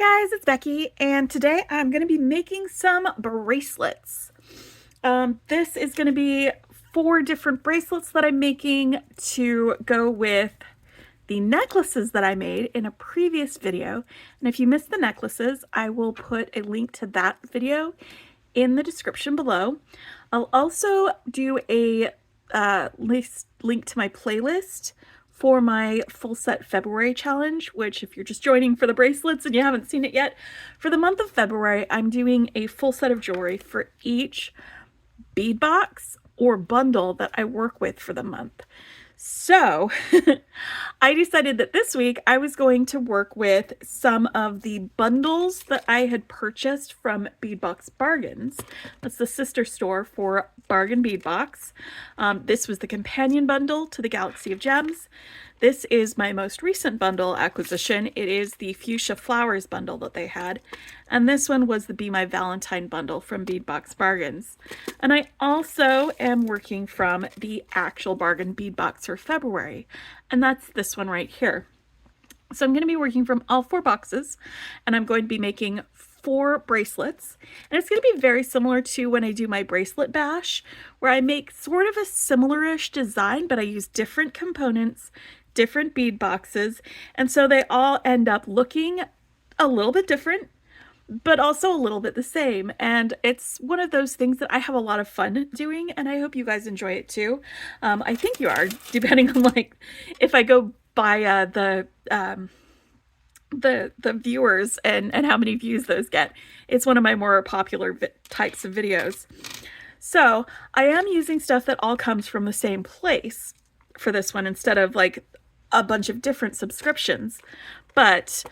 Hi guys, it's Becky, and today I'm going to be making some bracelets. This is going to be 4 different bracelets that I'm making to go with the necklaces that I made in a previous video. And if you missed the necklaces, I will put a link to that video in the description below. I'll also do a link to my playlist for my full set February challenge, which if you're just joining for the bracelets and you haven't seen it yet, for the month of February, I'm doing a full set of jewelry for each bead box or bundle that I work with for the month. So I decided that this week I was going to work with some of the bundles that I had purchased from Bead Box Bargains. That's the sister store for Bargain Bead Box. This was the companion bundle to the Galaxy of Gems. This is my most recent bundle acquisition. It is the Fuchsia Flowers bundle that they had. And this one was the Be My Valentine bundle from Bead Box Bargains. And I also am working from the actual Bargain Bead Box for February. And that's this one right here. So I'm going to be working from all 4 boxes, and I'm going to be making 4 bracelets. And it's going to be very similar to when I do my bracelet bash, where I make sort of a similar-ish design, but I use different components, different bead boxes, and so they all end up looking a little bit different, but also a little bit the same. And it's one of those things that I have a lot of fun doing, and I hope you guys enjoy it too. I think you are, depending on like if I go by the viewers and how many views those get. It's one of my more popular types of videos. So I am using stuff that all comes from the same place for this one instead of like a bunch of different subscriptions, but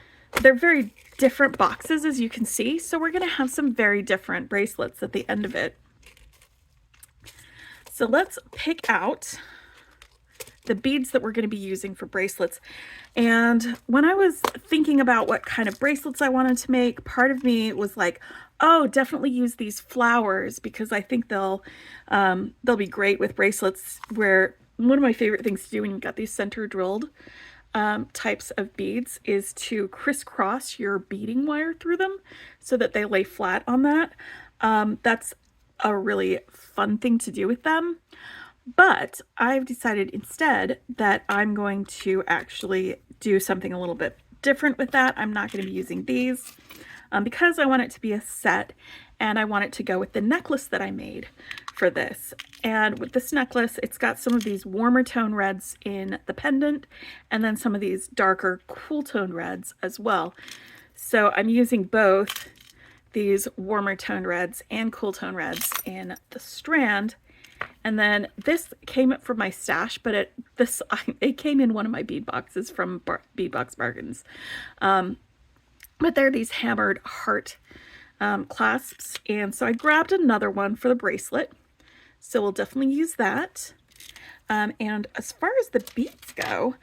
they're very different boxes, as you can see. So we're going to have some very different bracelets at the end of it. So let's pick out the beads that we're going to be using for bracelets. And when I was thinking about what kind of bracelets I wanted to make, part of me was like, oh, definitely use these flowers because I think they'll be great with bracelets. Where one of my favorite things to do when you've got these center drilled types of beads is to crisscross your beading wire through them so that they lay flat on that. That's a really fun thing to do with them. But I've decided instead that I'm going to actually do something a little bit different with that. I'm not going to be using these because I want it to be a set, and I want it to go with the necklace that I made for this. And with this necklace, it's got some of these warmer tone reds in the pendant, and then some of these darker cool tone reds as well. So I'm using both these warmer tone reds and cool tone reds in the strand. And then this came from my stash, but it came in one of my bead boxes from Bead Box Bargains. But they're these hammered heart clasps, and so I grabbed another one for the bracelet. So we'll definitely use that. And as far as the beads go,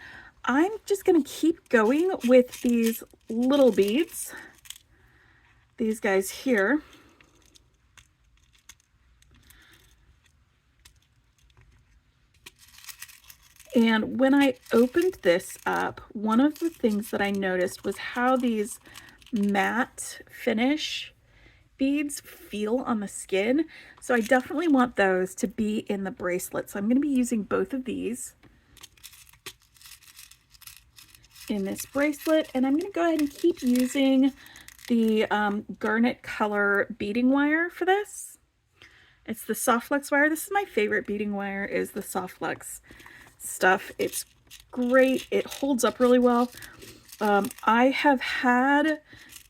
I'm just going to keep going with these little beads. These guys here. And when I opened this up, one of the things that I noticed was how these matte finish beads feel on the skin. So I definitely want those to be in the bracelet. So I'm going to be using both of these in this bracelet. And I'm going to go ahead and keep using the garnet color beading wire for this. It's the Soft Flex wire. This is my favorite beading wire, is the Soft Flex stuff. It's great. It holds up really well. I have had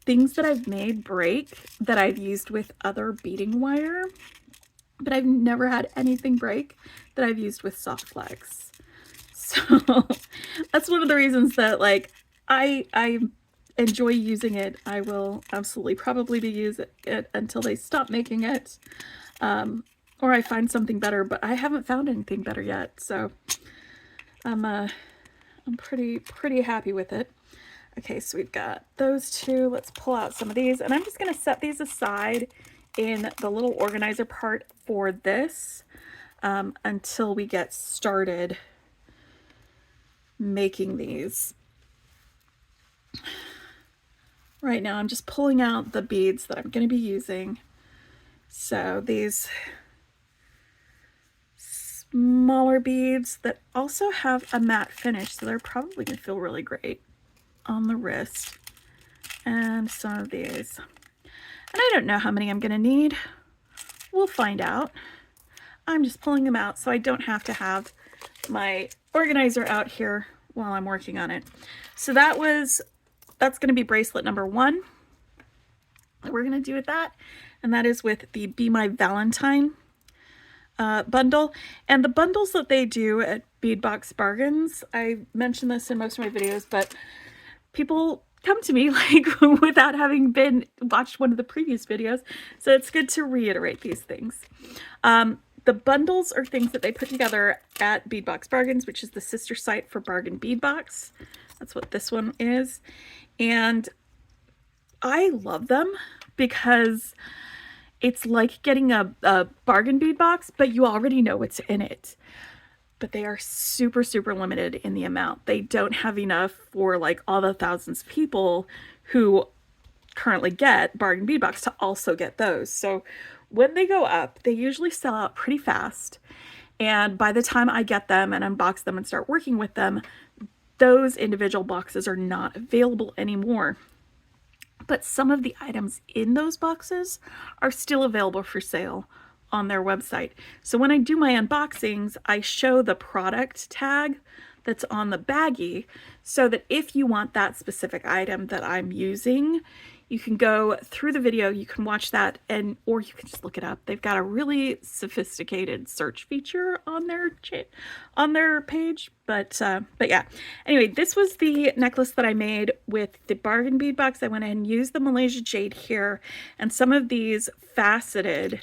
things that I've made break that I've used with other beading wire, but I've never had anything break that I've used with Soft Flex. So that's one of the reasons that like I enjoy using it. I will absolutely probably be using it until they stop making it, or I find something better, but I haven't found anything better yet. So I'm pretty happy with it. Okay, so we've got those 2. Let's pull out some of these, and I'm just going to set these aside in the little organizer part for this until we get started making these. right now I'm just pulling out the beads that I'm going to be using. So these smaller beads that also have a matte finish, so they're probably going to feel really great on the wrist. And some of these. And I don't know how many I'm going to need. We'll find out. I'm just pulling them out so I don't have to have my organizer out here while I'm working on it. So that's going to be bracelet number 1 that we're going to do with that. And that is with the Be My Valentine bundle. And the bundles that they do at Bead Box Bargains, I mentioned this in most of my videos, but people come to me like without having watched one of the previous videos, so it's good to reiterate these things. The bundles are things that they put together at Bead Box Bargains, which is the sister site for Bargain Bead Box. That's what this one is. And I love them because it's like getting a bargain bead box, but you already know what's in it. But they are super, super limited in the amount. They don't have enough for like all the thousands of people who currently get Bargain Bead Box to also get those. So when they go up, they usually sell out pretty fast. And by the time I get them and unbox them and start working with them, those individual boxes are not available anymore. But some of the items in those boxes are still available for sale on their website. So when I do my unboxings, I show the product tag that's on the baggie so that if you want that specific item that I'm using, you can go through the video, you can watch that, or you can just look it up. They've got a really sophisticated search feature on their page, but yeah. Anyway, this was the necklace that I made with the Bargain Bead Box. I went ahead and used the Malaysia Jade here and some of these faceted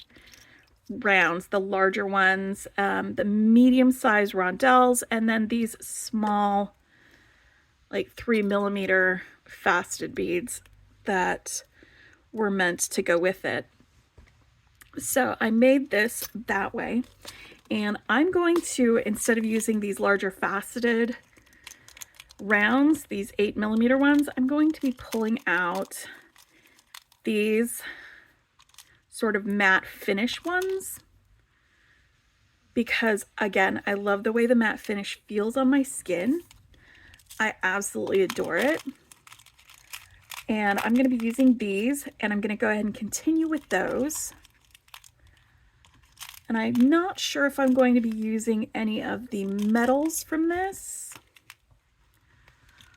rounds, the larger ones, the medium-sized rondelles, and then these small, like 3mm faceted beads that were meant to go with it. So I made this that way, and I'm going to, instead of using these larger faceted rounds, these 8mm ones, I'm going to be pulling out these sort of matte finish ones because, again, I love the way the matte finish feels on my skin. I absolutely adore it. And I'm going to be using these, and I'm going to go ahead and continue with those. And I'm not sure if I'm going to be using any of the metals from this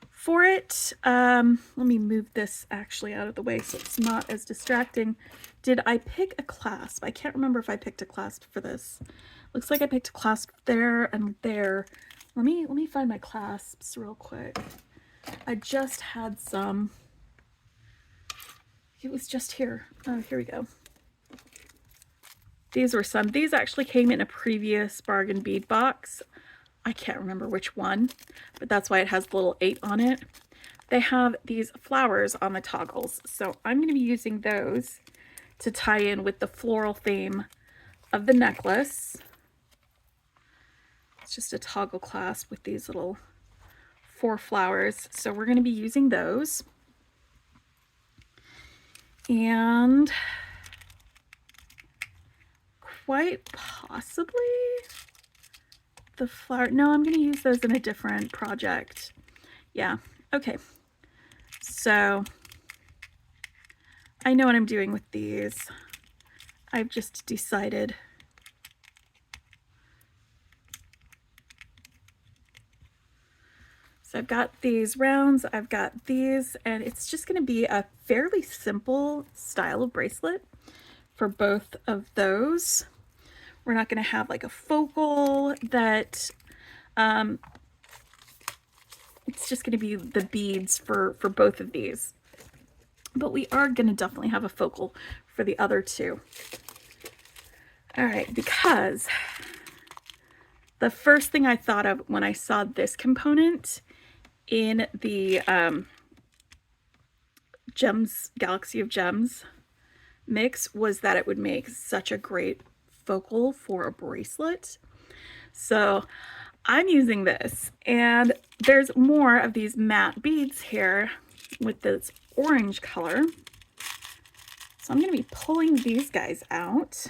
for it. Let me move this actually out of the way so it's not as distracting. Did I pick a clasp? I can't remember if I picked a clasp for this. Looks like I picked a clasp there and there. Let me find my clasps real quick. I just had some. It was just here. Oh, here we go. These were some. These actually came in a previous Bargain Bead Box. I can't remember which one, but that's why it has the little 8 on it. They have these flowers on the toggles, so I'm going to be using those to tie in with the floral theme of the necklace. It's just a toggle clasp with these little 4 flowers, so we're going to be using those. And quite possibly the flower. No, I'm going to use those in a different project. Yeah, okay. So I know what I'm doing with these. I've just decided. So I've got these rounds, I've got these, and it's just going to be a fairly simple style of bracelet for both of those. We're not going to have like a focal that, it's just going to be the beads for both of these. But we are going to definitely have a focal for the other two. All right, because the first thing I thought of when I saw this component in the Gems, Galaxy of Gems mix was that it would make such a great focal for a bracelet. So I'm using this, and there's more of these matte beads here with this orange color. So I'm going to be pulling these guys out.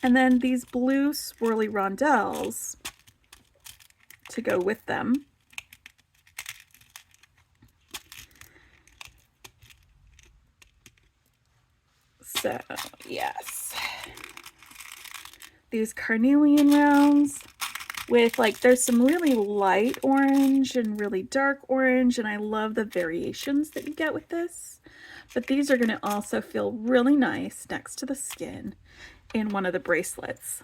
And then these blue swirly rondelles to go with them. So, yes. These carnelian rounds with, like, there's some really light orange and really dark orange, and I love the variations that you get with this. But these are going to also feel really nice next to the skin in one of the bracelets.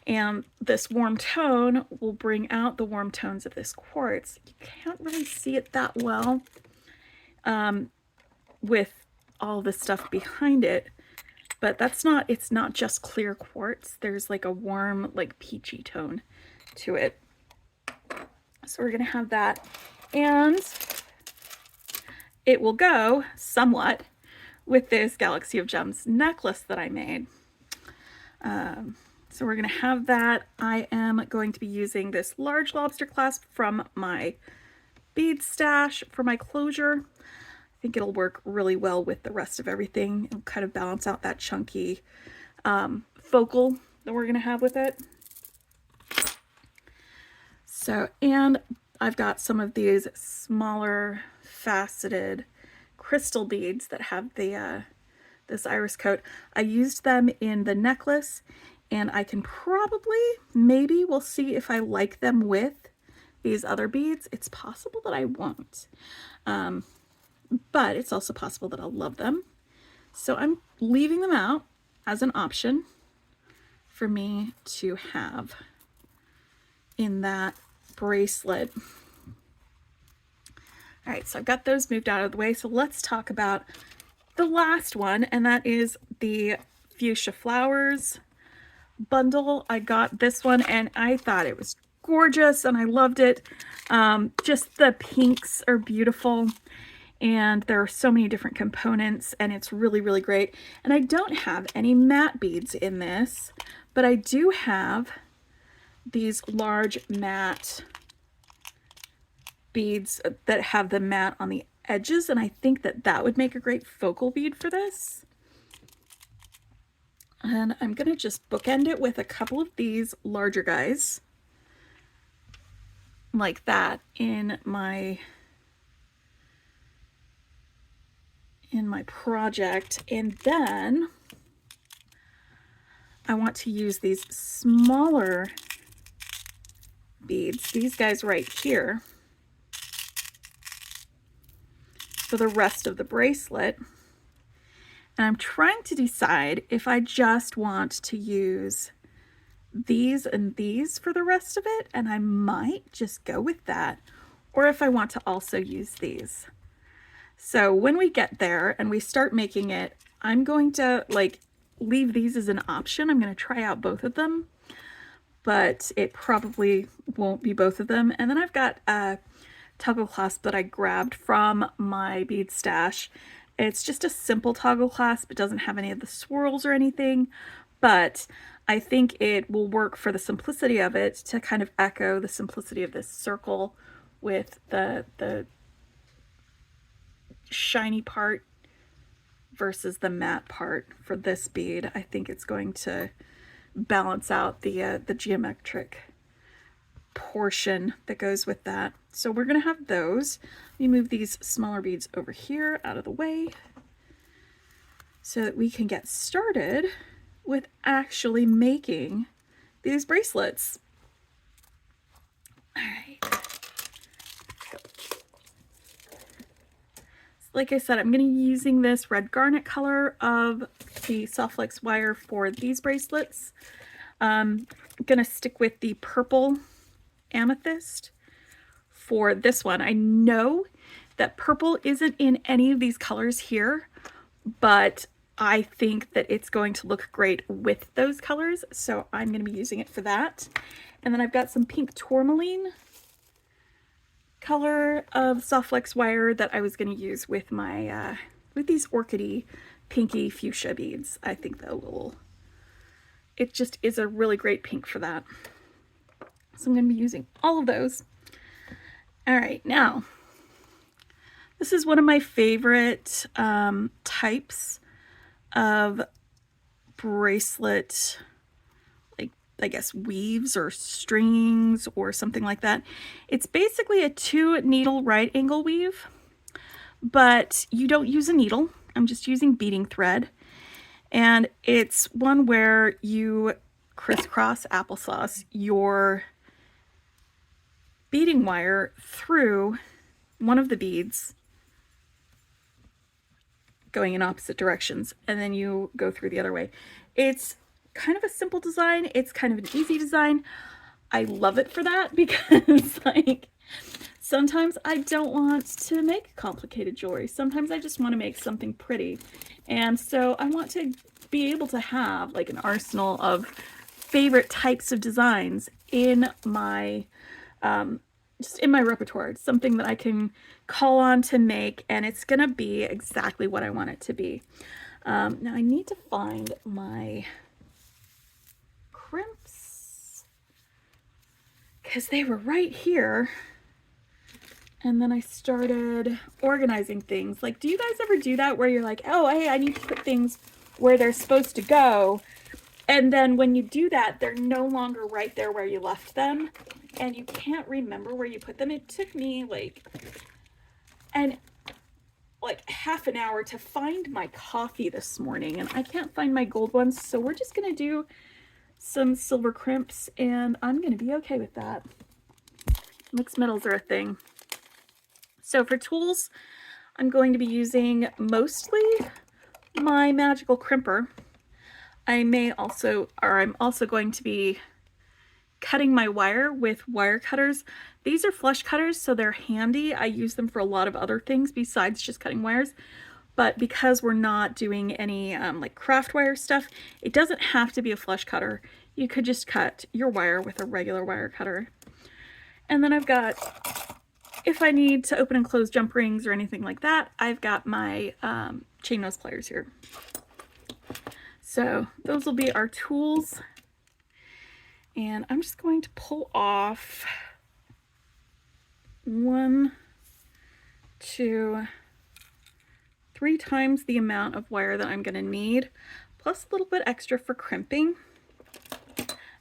And this warm tone will bring out the warm tones of this quartz. You can't really see it that well with all the stuff behind it, but it's not just clear quartz. There's like a warm, like peachy tone to it. So we're gonna have that, and it will go somewhat with this Galaxy of Gems necklace that I made. So we're gonna have that. I am going to be using this large lobster clasp from my bead stash for my closure. I think it'll work really well with the rest of everything. It'll kind of balance out that chunky focal that we're gonna have with it. So, and I've got some of these smaller faceted crystal beads that have the this iris coat. I used them in the necklace, and I can probably, maybe we'll see if I like them with these other beads. It's possible that I won't, but it's also possible that I'll love them. So I'm leaving them out as an option for me to have in that bracelet. All right, so I've got those moved out of the way. So let's talk about the last one, and that is the fuchsia flowers bundle. I got this one and I thought it was gorgeous and I loved it. Just the pinks are beautiful, and there are so many different components, and it's really, really great. And I don't have any matte beads in this, but I do have these large matte beads that have the matte on the edges, and I think that that would make a great focal bead for this. And I'm gonna just bookend it with a couple of these larger guys like that in my project. And then I want to use these smaller beads, these guys right here, for the rest of the bracelet. And I'm trying to decide if I just want to use these and these for the rest of it, and I might just go with that, or if I want to also use these. So when we get there and we start making it, I'm going to like leave these as an option. I'm going to try out both of them, but it probably won't be both of them. And then I've got a toggle clasp that I grabbed from my bead stash. It's just a simple toggle clasp. It doesn't have any of the swirls or anything, but I think it will work for the simplicity of it to kind of echo the simplicity of this circle with the shiny part versus the matte part for this bead. I think it's going to balance out the geometric portion that goes with that. So we're going to have those. Let me move these smaller beads over here out of the way so that we can get started with actually making these bracelets. All right. Like I said, I'm going to be using this red garnet color of the Soft Flex wire for these bracelets. I'm going to stick with the purple amethyst for this one. I know that purple isn't in any of these colors here, but I think that it's going to look great with those colors, so I'm going to be using it for that. And then I've got some pink tourmaline color of Soft Flex wire that I was going to use with my with these orchidy pinky fuchsia beads. I think that it just is a really great pink for that. So I'm going to be using all of those. All right, now this is one of my favorite types of bracelet, like I guess weaves or strings or something like that. It's basically a 2-needle right angle weave, but you don't use a needle. I'm just using beading thread. And it's one where you crisscross applesauce your beading wire through one of the beads going in opposite directions, and then you go through the other way. It's kind of a simple design. It's kind of an easy design. I love it for that because like sometimes I don't want to make complicated jewelry. Sometimes I just want to make something pretty. And so I want to be able to have like an arsenal of favorite types of designs in my just in my repertoire. It's something that I can call on to make, and it's gonna be exactly what I want it to be. Now I need to find my crimps because they were right here, and then I started organizing things. Like, do you guys ever do that where you're like, oh, hey, I need to put things where they're supposed to go, and then when you do that, they're no longer right there where you left them, and you can't remember where you put them? It took me like half an hour to find my coffee this morning, and I can't find my gold ones, so we're just gonna do some silver crimps, and I'm gonna be okay with that. Mixed metals are a thing. So for tools, I'm going to be using mostly my magical crimper. I'm also going to be cutting my wire with wire cutters. These are flush cutters, so they're handy. I use them for a lot of other things besides just cutting wires. But because we're not doing any like craft wire stuff, it doesn't have to be a flush cutter. You could just cut your wire with a regular wire cutter. And then I've got, if I need to open and close jump rings or anything like that, I've got my chain nose pliers here. So those will be our tools. And I'm just going to pull off 1, 2, 3 times the amount of wire that I'm going to need, plus a little bit extra for crimping.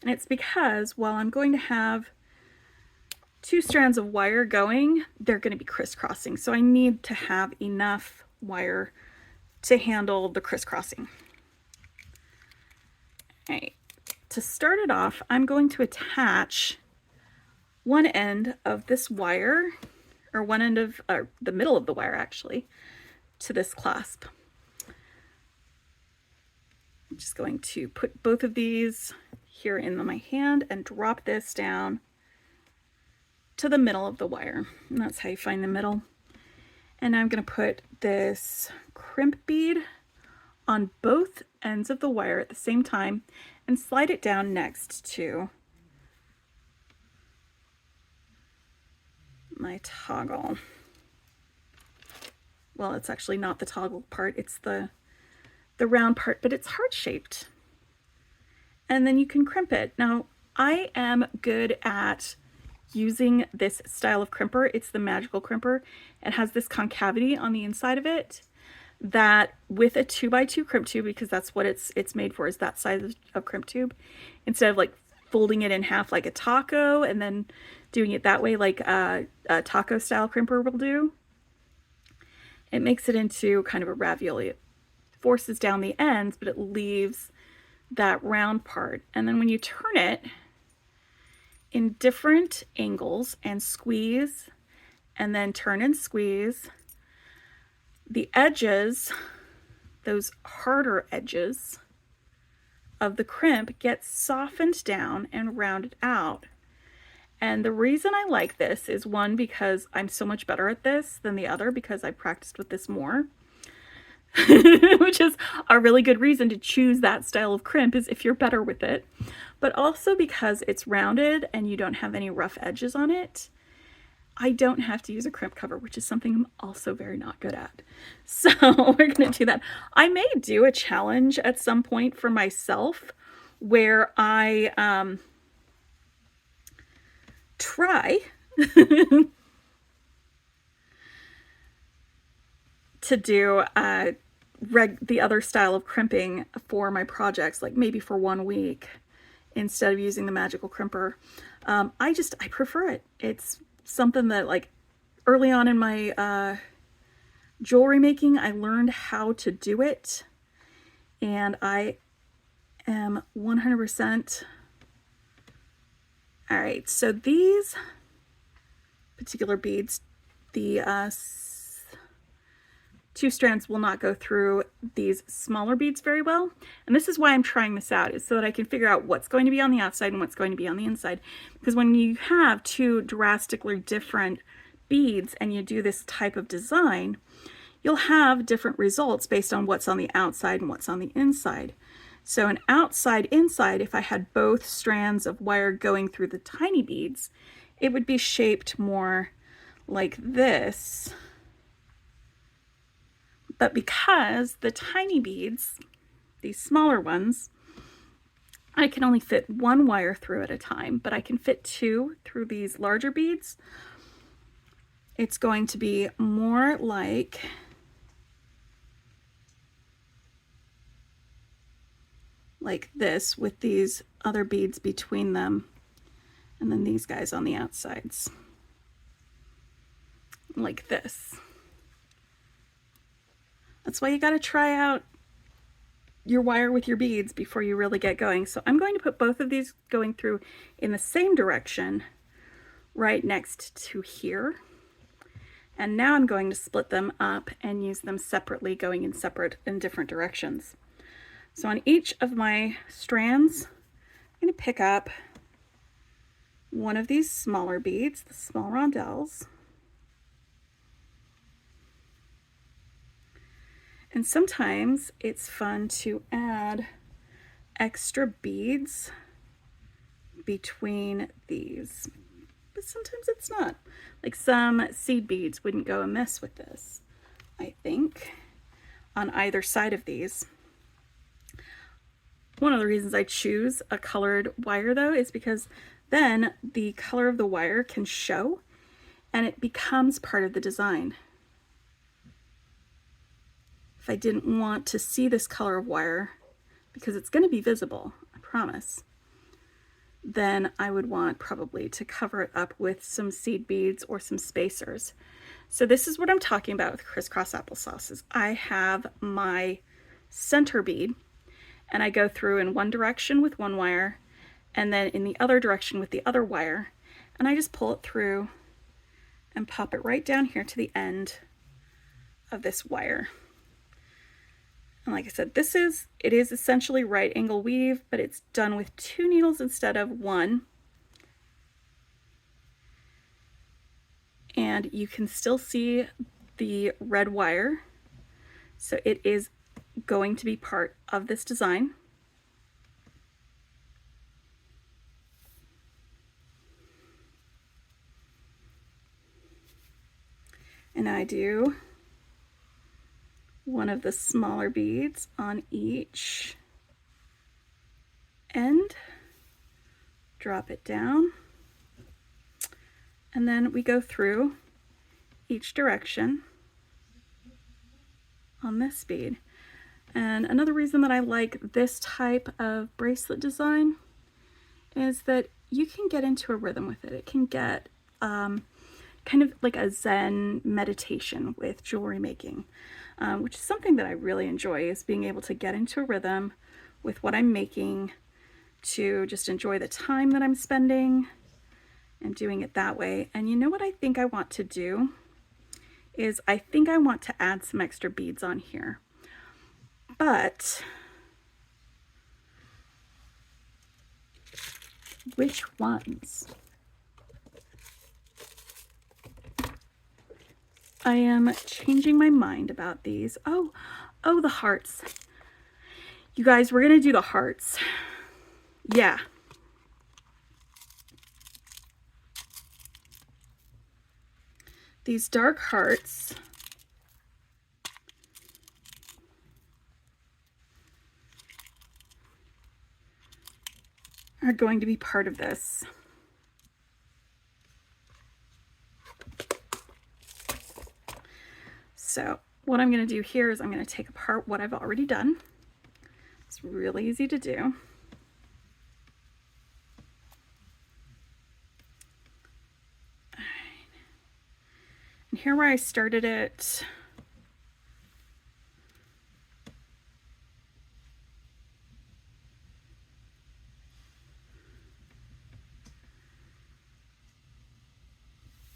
And it's because while I'm going to have 2 strands of wire going, they're going to be crisscrossing. So I need to have enough wire to handle the crisscrossing. All right. To start it off, I'm going to attach one end of this wire, or one end of the middle of the wire actually, to this clasp. I'm just going to put both of these here in my hand and drop this down to the middle of the wire. And that's how you find the middle. And I'm going to put this crimp bead on both ends of the wire at the same time and slide it down next to my toggle. Well, it's actually not the toggle part, it's the round part, but it's heart-shaped. And then you can crimp it. Now, I am good at using this style of crimper. It's the magical crimper. It has this concavity on the inside of it that with a 2x2 crimp tube, because that's what it's made for, is that size of crimp tube, instead of like folding it in half like a taco and then doing it that way like a taco style crimper will do, it makes it into kind of a ravioli. It forces down the ends, but it leaves that round part. And then when you turn it in different angles and squeeze and then turn and squeeze, the edges, those harder edges of the crimp, get softened down and rounded out. And the reason I like this is, one, because I'm so much better at this than the other because I practiced with this more, which is a really good reason to choose that style of crimp, is if you're better with it, but also because it's rounded and you don't have any rough edges on it. I don't have to use a crimp cover, which is something I'm also very not good at. So we're going to do that. I may do a challenge at some point for myself where I try to do the other style of crimping for my projects, like maybe for 1 week instead of using the magical crimper. I prefer it. It's something that, like, early on in my jewelry making, I learned how to do it, and I am 100%. All right, so these particular beads, the 2 strands will not go through these smaller beads very well. And this is why I'm trying this out, is so that I can figure out what's going to be on the outside and what's going to be on the inside. Because when you have 2 drastically different beads and you do this type of design, you'll have different results based on what's on the outside and what's on the inside. So an outside inside, if I had both strands of wire going through the tiny beads, it would be shaped more like this. But because the tiny beads, these smaller ones, I can only fit 1 wire through at a time, but I can fit 2 through these larger beads, it's going to be more like this, with these other beads between them, and then these guys on the outsides, like this. That's why you got to try out your wire with your beads before you really get going. So I'm going to put both of these going through in the same direction right next to here. And now I'm going to split them up and use them separately, going in different directions. So on each of my strands, I'm going to pick up one of these smaller beads, the small rondelles. And sometimes it's fun to add extra beads between these, but sometimes it's not. Like some seed beads wouldn't go amiss with this, I think, on either side of these. One of the reasons I choose a colored wire, though, is because then the color of the wire can show and it becomes part of the design. If I didn't want to see this color of wire, because it's going to be visible, I promise, then I would want probably to cover it up with some seed beads or some spacers. So this is what I'm talking about with crisscross applesauce. Is I have my center bead, and I go through in one direction with one wire, and then in the other direction with the other wire, and I just pull it through and pop it right down here to the end of this wire. And like I said, it is essentially right angle weave, but it's done with 2 needles instead of 1. And you can still see the red wire. So it is going to be part of this design. And I do one of the smaller beads on each end, drop it down, and then we go through each direction on this bead. And another reason that I like this type of bracelet design is that you can get into a rhythm with it. It can get kind of like a Zen meditation with jewelry making, which is something that I really enjoy, is being able to get into a rhythm with what I'm making, to just enjoy the time that I'm spending and doing it that way. And you know what I think I want to do is I think I want to add some extra beads on here. But which ones? I am changing my mind about these. Oh, the hearts. You guys, we're gonna do the hearts. Yeah. These dark hearts are going to be part of this. So what I'm going to do here is I'm going to take apart what I've already done. It's really easy to do. And here where I started it,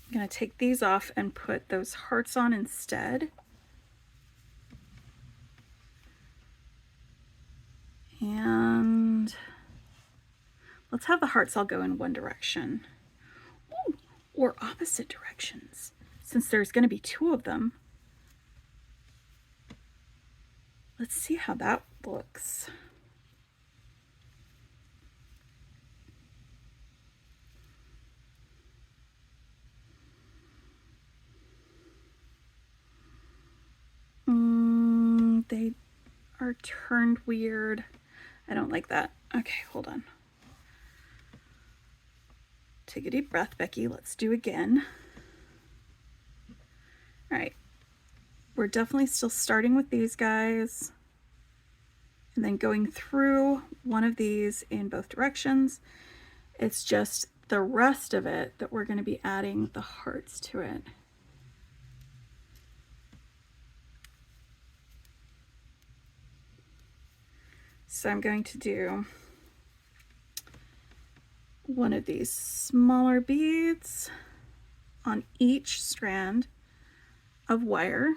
I'm going to take these off and put those hearts on instead. And let's have the hearts all go in one direction. Ooh, or opposite directions, since there's going to be two of them. Let's see how that looks. They are turned weird. I don't like that. Okay, hold on. Take a deep breath, Becky. Let's do again. All right. We're definitely still starting with these guys and then going through one of these in both directions. It's just the rest of it that we're going to be adding the hearts to it. So I'm going to do one of these smaller beads on each strand of wire,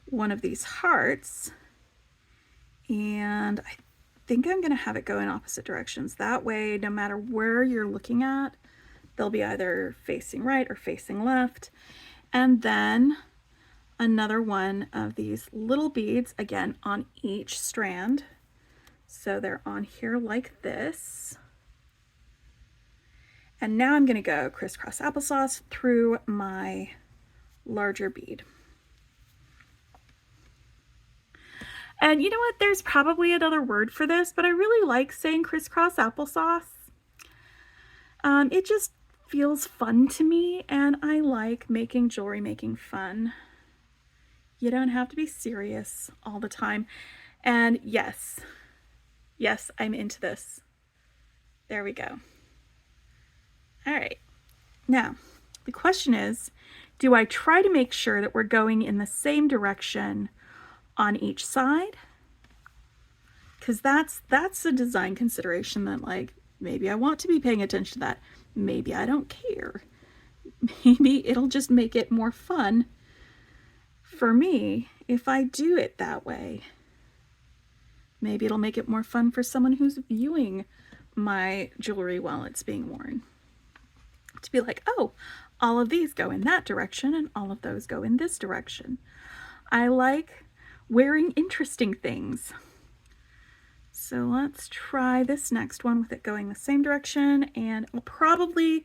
one of these hearts, and I think I'm going to have it go in opposite directions. That way, no matter where you're looking at, they'll be either facing right or facing left. And then another one of these little beads, again, on each strand. So they're on here like this. And now I'm going to go crisscross applesauce through my larger bead. And you know what? There's probably another word for this, but I really like saying crisscross applesauce. It just feels fun to me, and I like making jewelry making fun. You don't have to be serious all the time. And yes, I'm into this. There we go. All right. Now, the question is, do I try to make sure that we're going in the same direction on each side? Because that's a design consideration that, like, maybe I want to be paying attention to that. Maybe I don't care. Maybe it'll just make it more fun for me if I do it that way. Maybe it'll make it more fun for someone who's viewing my jewelry while it's being worn. To be like, oh, all of these go in that direction and all of those go in this direction. I like wearing interesting things. So let's try this next one with it going the same direction, and I'll probably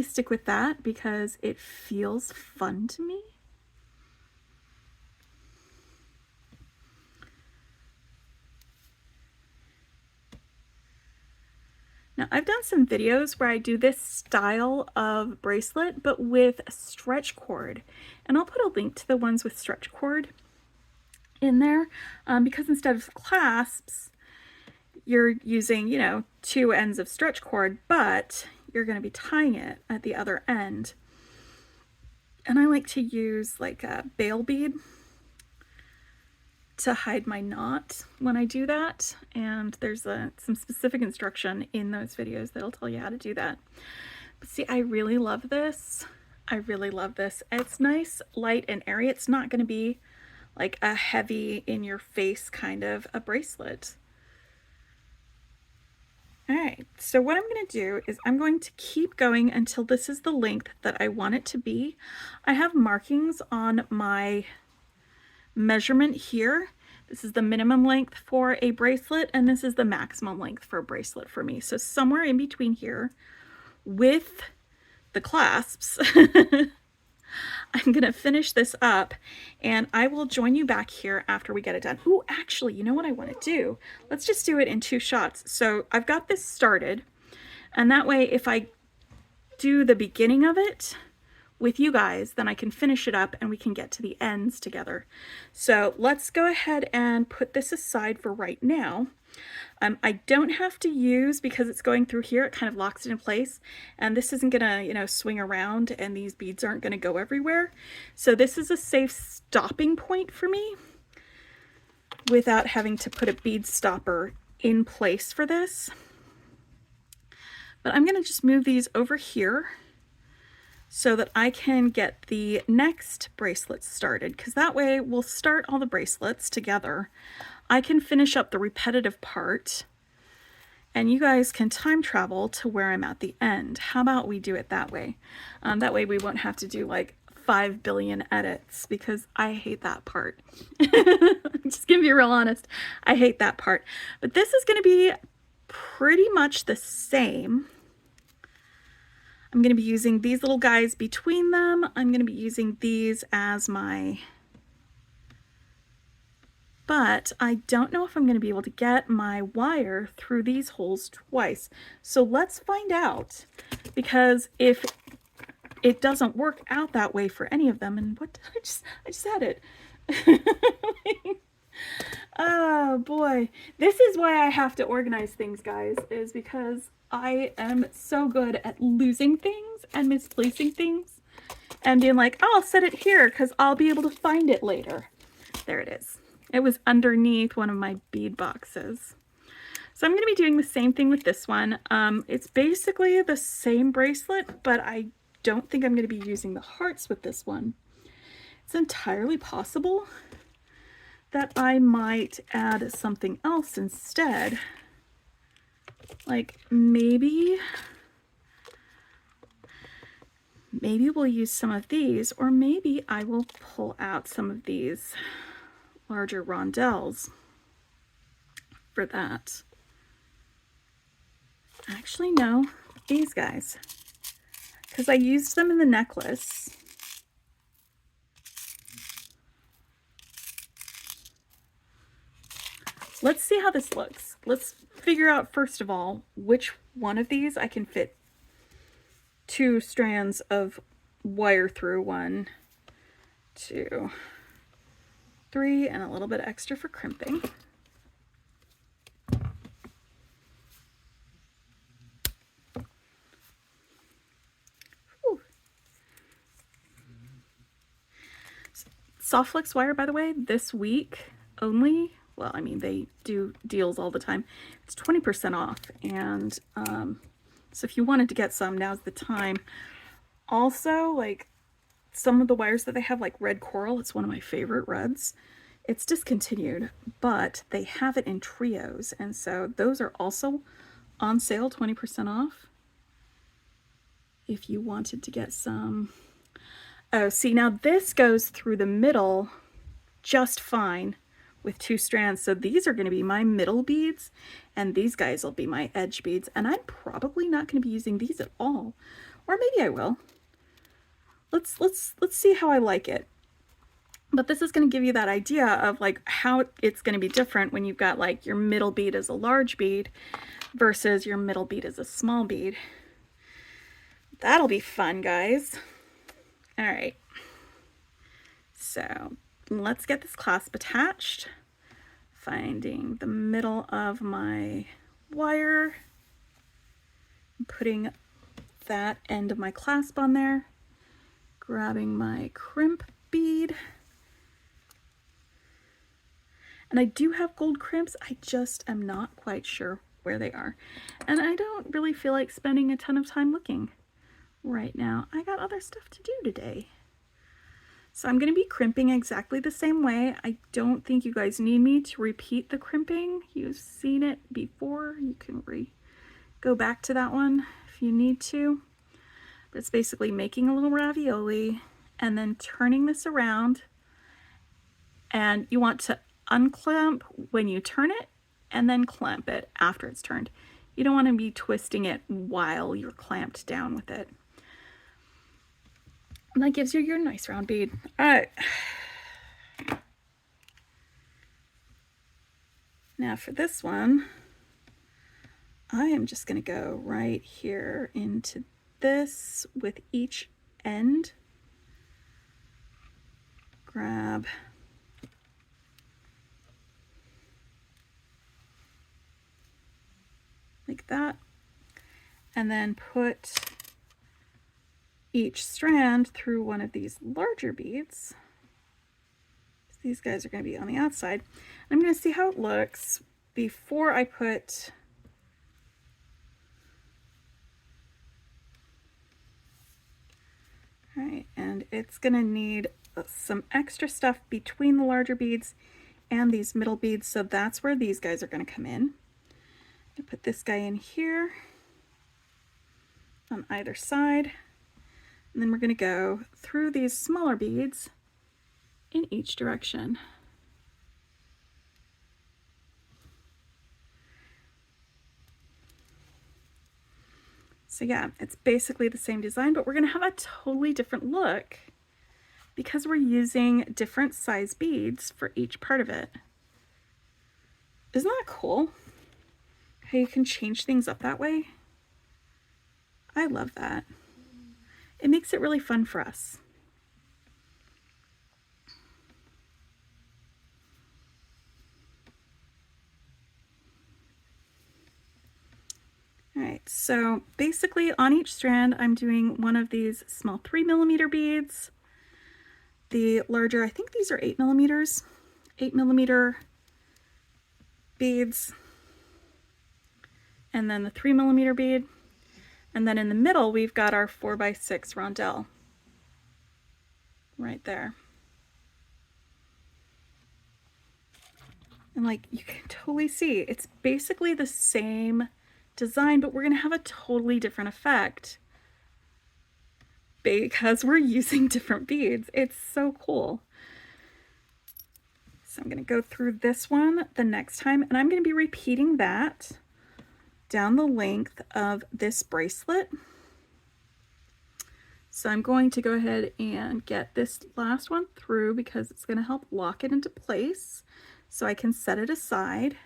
stick with that because it feels fun to me. Now, I've done some videos where I do this style of bracelet, but with stretch cord. And I'll put a link to the ones with stretch cord in there because instead of clasps, you're using, you know, two ends of stretch cord, but you're going to be tying it at the other end. And I like to use like a bail bead to hide my knot when I do that, and there's some specific instruction in those videos that'll tell you how to do that. But see, I really love this. I really love this. It's nice, light, and airy. It's not going to be like a heavy in your face kind of a bracelet. All right, so what I'm going to do is I'm going to keep going until this is the length that I want it to be. I have markings on my measurement here. This is the minimum length for a bracelet, and this is the maximum length for a bracelet for me. So somewhere in between here with the clasps, I'm going to finish this up, and I will join you back here after we get it done. Ooh, actually, you know what I want to do? Let's just do it in two shots. So I've got this started, and that way if I do the beginning of it with you guys, then I can finish it up and we can get to the ends together. So let's go ahead and put this aside for right now. I don't have to use, because it's going through here, it kind of locks it in place, and this isn't gonna, you know, swing around, and these beads aren't gonna go everywhere. So this is a safe stopping point for me without having to put a bead stopper in place for this. But I'm gonna just move these over here so that I can get the next bracelets started, because that way we'll start all the bracelets together. I can finish up the repetitive part and you guys can time travel to where I'm at the end. How about we do it that way? That way we won't have to do like 5 billion edits, because I hate that part. Just gonna be real honest. I hate that part. But this is gonna be pretty much the same. I'm going to be using these little guys between them. I'm going to be using these as my, but I don't know if I'm going to be able to get my wire through these holes twice. So let's find out, because if it doesn't work out that way for any of them, and what, I just had it. Oh boy, this is why I have to organize things, guys, is because I am so good at losing things and misplacing things and being like, oh, I'll set it here because I'll be able to find it later. There it is. It was underneath one of my bead boxes. So I'm going to be doing the same thing with this one. It's basically the same bracelet, but I don't think I'm going to be using the hearts with this one. It's entirely possible that I might add something else instead. Like maybe we'll use some of these, or maybe I will pull out some of these larger rondelles for that. Actually, no, these guys, because I used them in the necklace. Let's see how this looks. Let's figure out, first of all, which one of these I can fit 2 strands of wire through. 1, 2, 3, and a little bit extra for crimping. Whew. Soft flex wire, by the way, this week only. Well, I mean, they do deals all the time. It's 20% off. And so if you wanted to get some, now's the time. Also, like some of the wires that they have, like red coral, it's one of my favorite reds. It's discontinued, but they have it in trios. And so those are also on sale, 20% off. If you wanted to get some. Oh, see, now this goes through the middle just fine with 2 strands. So these are going to be my middle beads, and these guys will be my edge beads. And I'm probably not going to be using these at all, or maybe I will. Let's see how I like it. But this is going to give you that idea of like how it's going to be different when you've got like your middle bead as a large bead versus your middle bead as a small bead. That'll be fun, guys. All right. So let's get this clasp attached. Finding the middle of my wire, putting that end of my clasp on there, grabbing my crimp bead. And I do have gold crimps, I just am not quite sure where they are. And I don't really feel like spending a ton of time looking right now. I got other stuff to do today. So I'm going to be crimping exactly the same way. I don't think you guys need me to repeat the crimping. You've seen it before. You can go back to that one if you need to. But it's basically making a little ravioli and then turning this around. And you want to unclamp when you turn it and then clamp it after it's turned. You don't want to be twisting it while you're clamped down with it. And that gives you your nice round bead. All right. Now for this one, I am just going to go right here into this with each end grab like that, and then put each strand through one of these larger beads. These guys are going to be on the outside. I'm going to see how it looks before I put all right, and it's going to need some extra stuff between the larger beads and these middle beads, so that's where these guys are going to come in. I put this guy in here on either side, and then we're going to go through these smaller beads in each direction. So yeah, it's basically the same design, but we're going to have a totally different look because we're using different size beads for each part of it. Isn't that cool? How you can change things up that way? I love that. It makes it really fun for us. All right, so basically on each strand, I'm doing one of these small 3mm beads. The larger, I think these are 8mm, 8mm beads, and then the 3mm bead. And then in the middle, we've got our 4x6 rondelle right there. And like you can totally see, it's basically the same design, but we're going to have a totally different effect because we're using different beads. It's so cool. So I'm going to go through this one the next time, and I'm going to be repeating that down the length of this bracelet. So I'm going to go ahead and get this last one through because it's going to help lock it into place so I can set it aside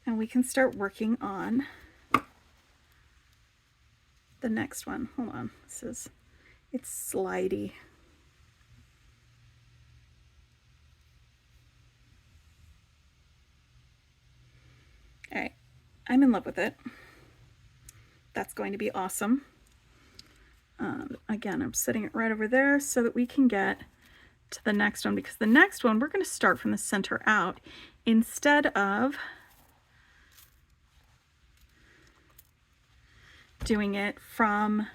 and we can start working on the next one. Hold on, it's slidey. All right, I'm in love with it. That's going to be awesome. Again, I'm setting it right over there so that we can get to the next one, because the next one we're going to start from the center out instead of doing it from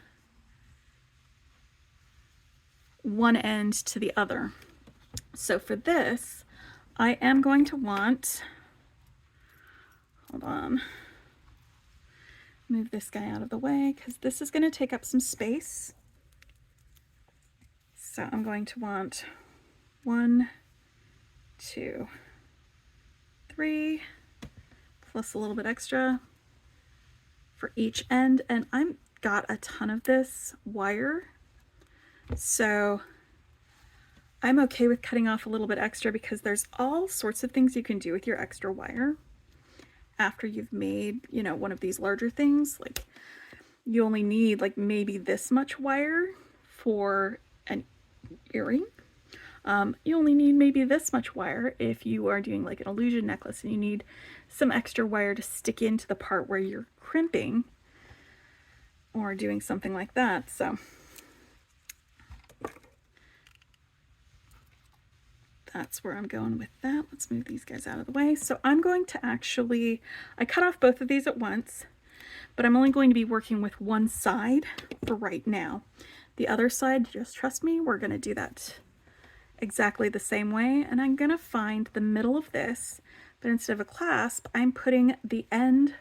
one end to the other. So for this, I am going to want, hold on, move this guy out of the way because this is going to take up some space. So I'm going to want 1, 2, 3, plus a little bit extra for each end, and I've got a ton of this wire, so I'm okay with cutting off a little bit extra because there's all sorts of things you can do with your extra wire after you've made, you know, one of these larger things. Like you only need like maybe this much wire for an earring. You only need maybe this much wire if you are doing like an illusion necklace and you need some extra wire to stick into the part where you're crimping or doing something like that. So that's where I'm going with that. Let's move these guys out of the way. So I'm going to actually, I cut off both of these at once, but I'm only going to be working with one side for right now. The other side, just trust me, we're going to do that exactly the same way. And I'm going to find the middle of this, but instead of a clasp, I'm putting the end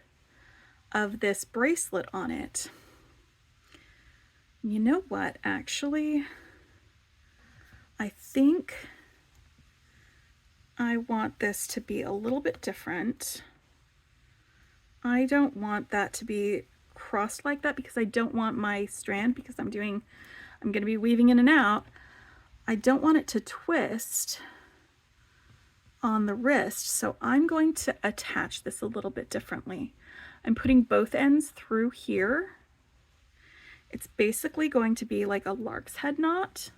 of this bracelet on it. You know what, actually, I think I want this to be a little bit different. I don't want that to be crossed like that because I don't want my strand, because I'm going to be weaving in and out. I don't want it to twist on the wrist, so I'm going to attach this a little bit differently. I'm putting both ends through here. It's basically going to be like a lark's head knot.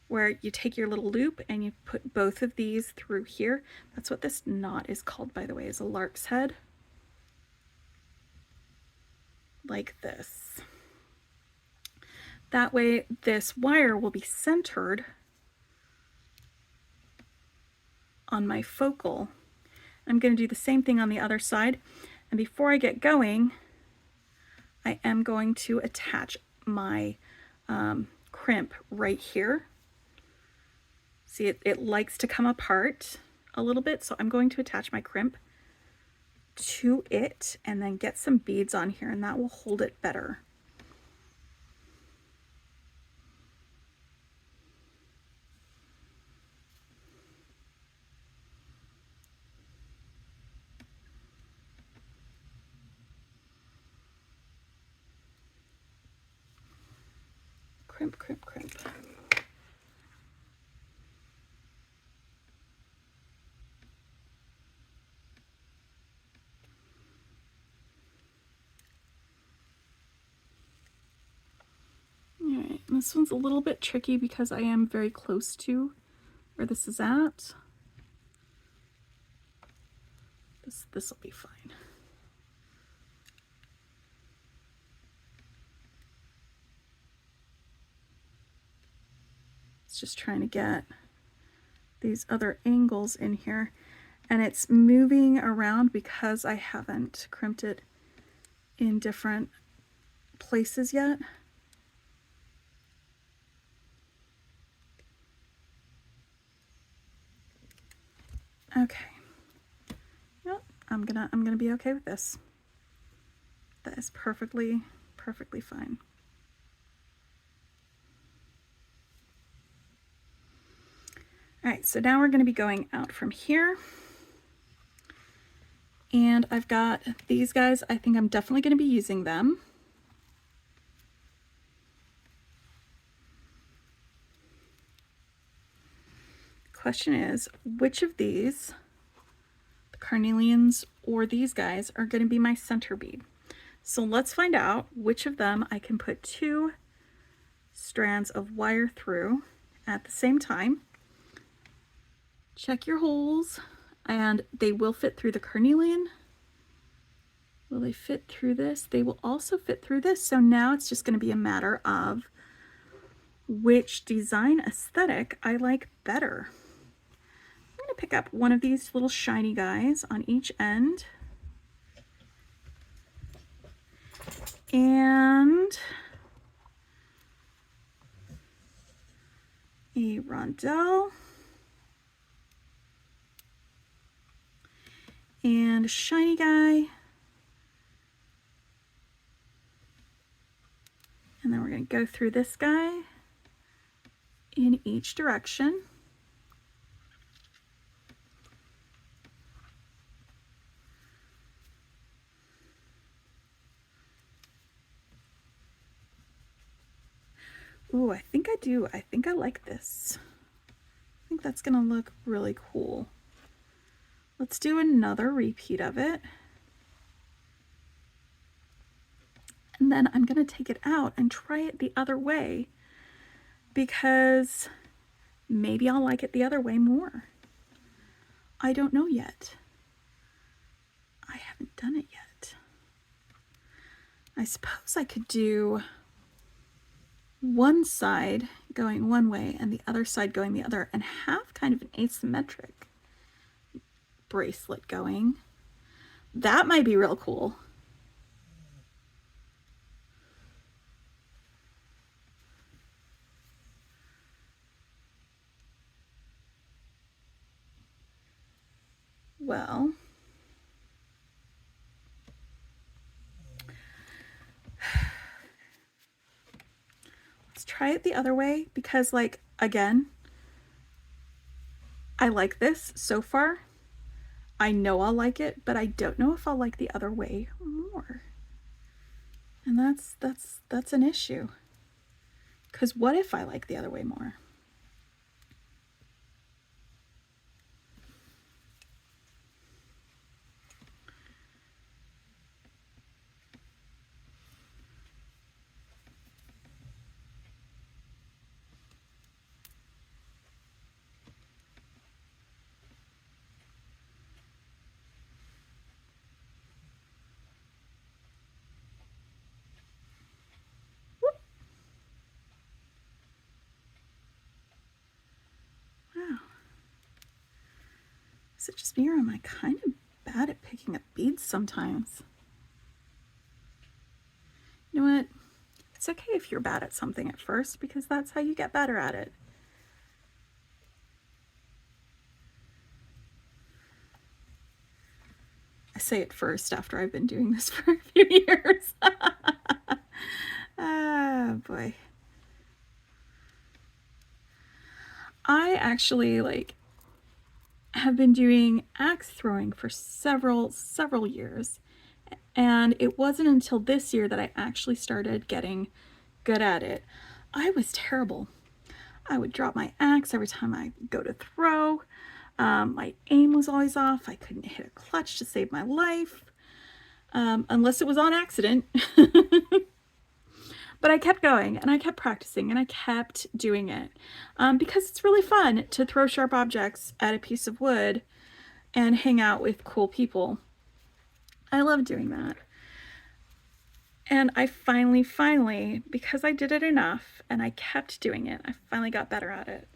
where you take your little loop and you put both of these through here. That's what this knot is called, by the way, is a lark's head. Like this. That way this wire will be centered on my focal. I'm going to do the same thing on the other side. And before I get going, I am going to attach my crimp right here. See, it likes to come apart a little bit, so I'm going to attach my crimp to it and then get some beads on here, and that will hold it better. Crimp, crimp, crimp. Alright, this one's a little bit tricky because I am very close to where this is at. This will be fine. It's just trying to get these other angles in here, and it's moving around because I haven't crimped it in different places yet. Okay. Yep, I'm gonna be okay with this. That is perfectly fine. All right, so now we're going to be going out from here. And I've got these guys. I think I'm definitely going to be using them. The question is, which of these, the carnelians or these guys, are going to be my center bead? So let's find out which of them I can put 2 strands of wire through at the same time. Check your holes, and they will fit through the carnelian. Will they fit through this? They will also fit through this. So now it's just going to be a matter of which design aesthetic I like better. I'm going to pick up one of these little shiny guys on each end. And a rondelle. And a shiny guy. And then we're going to go through this guy in each direction. Ooh, I think I do. I think I like this. I think that's going to look really cool. Let's do another repeat of it. And then I'm going to take it out and try it the other way, because maybe I'll like it the other way more. I don't know yet. I haven't done it yet. I suppose I could do one side going one way and the other side going the other, and have kind of an asymmetric bracelet going. That might be real cool. Well, let's try it the other way, because, like, again, I like this so far. I know I'll like it, but I don't know if I'll like the other way more. And that's an issue. Because what if I like the other way more? Is it just me, or am I kind of bad at picking up beads sometimes? You know what? It's okay if you're bad at something at first, because that's how you get better at it. I say it first after I've been doing this for a few years. Oh boy. I actually have been doing axe throwing for several years, and it wasn't until this year that I actually started getting good at it. I was terrible. I would drop my axe every time I go to throw. My aim was always off. I couldn't hit a clutch to save my life, unless it was on accident. But I kept going, and I kept practicing, and I kept doing it, because it's really fun to throw sharp objects at a piece of wood and hang out with cool people. I love doing that. And I finally, because I did it enough and I kept doing it, I finally got better at it.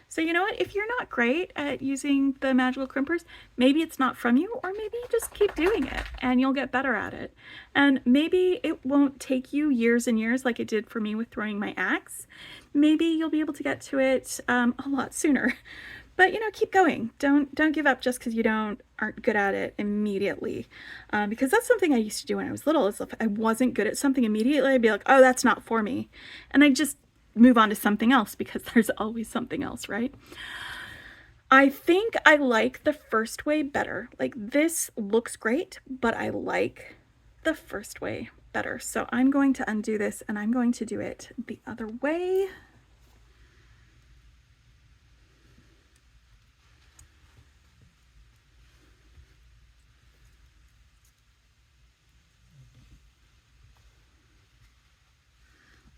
So you know what? If you're not great at using the magical crimpers, maybe it's not from you, or maybe you just keep doing it and you'll get better at it. And maybe it won't take you years and years like it did for me with throwing my axe. Maybe you'll be able to get to it a lot sooner. But you know, keep going. Don't give up just because you aren't good at it immediately, because that's something I used to do when I was little. Is if I wasn't good at something immediately, I'd be like, oh, that's not for me, and I just move on to something else, because there's always something else, right? I think I like the first way better. Like, this looks great, but I like the first way better. So I'm going to undo this, and I'm going to do it the other way.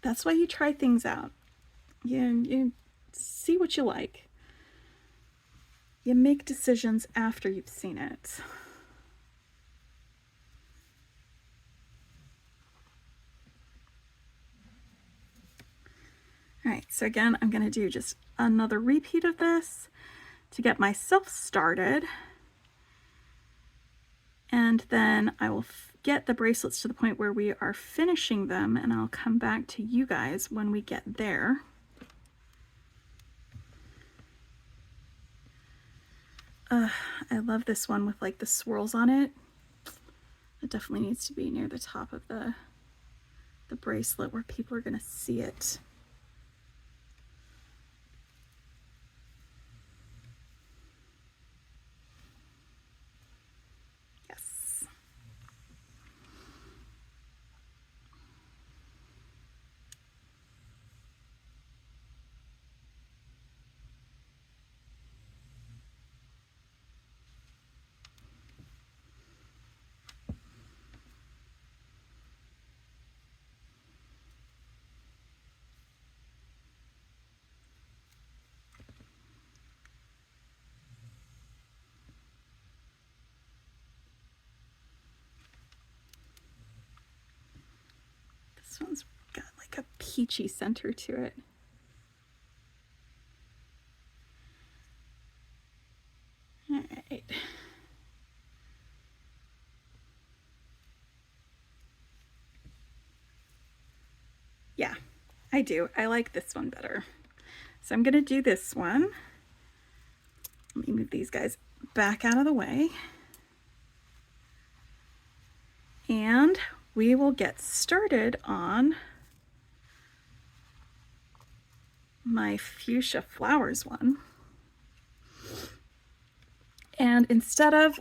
That's why you try things out. You see what you like. You make decisions after you've seen it. All right, so again, I'm going to do just another repeat of this to get myself started. And then I will get the bracelets to the point where we are finishing them, and I'll come back to you guys when we get there. I love this one with like the swirls on it. It definitely needs to be near the top of the bracelet where people are going to see it. Yes. This one's got like a peachy center to it. All right. Yeah, I do. I like this one better. So I'm going to do this one. Let me move these guys back out of the way. And we will get started on my fuchsia flowers one. And instead of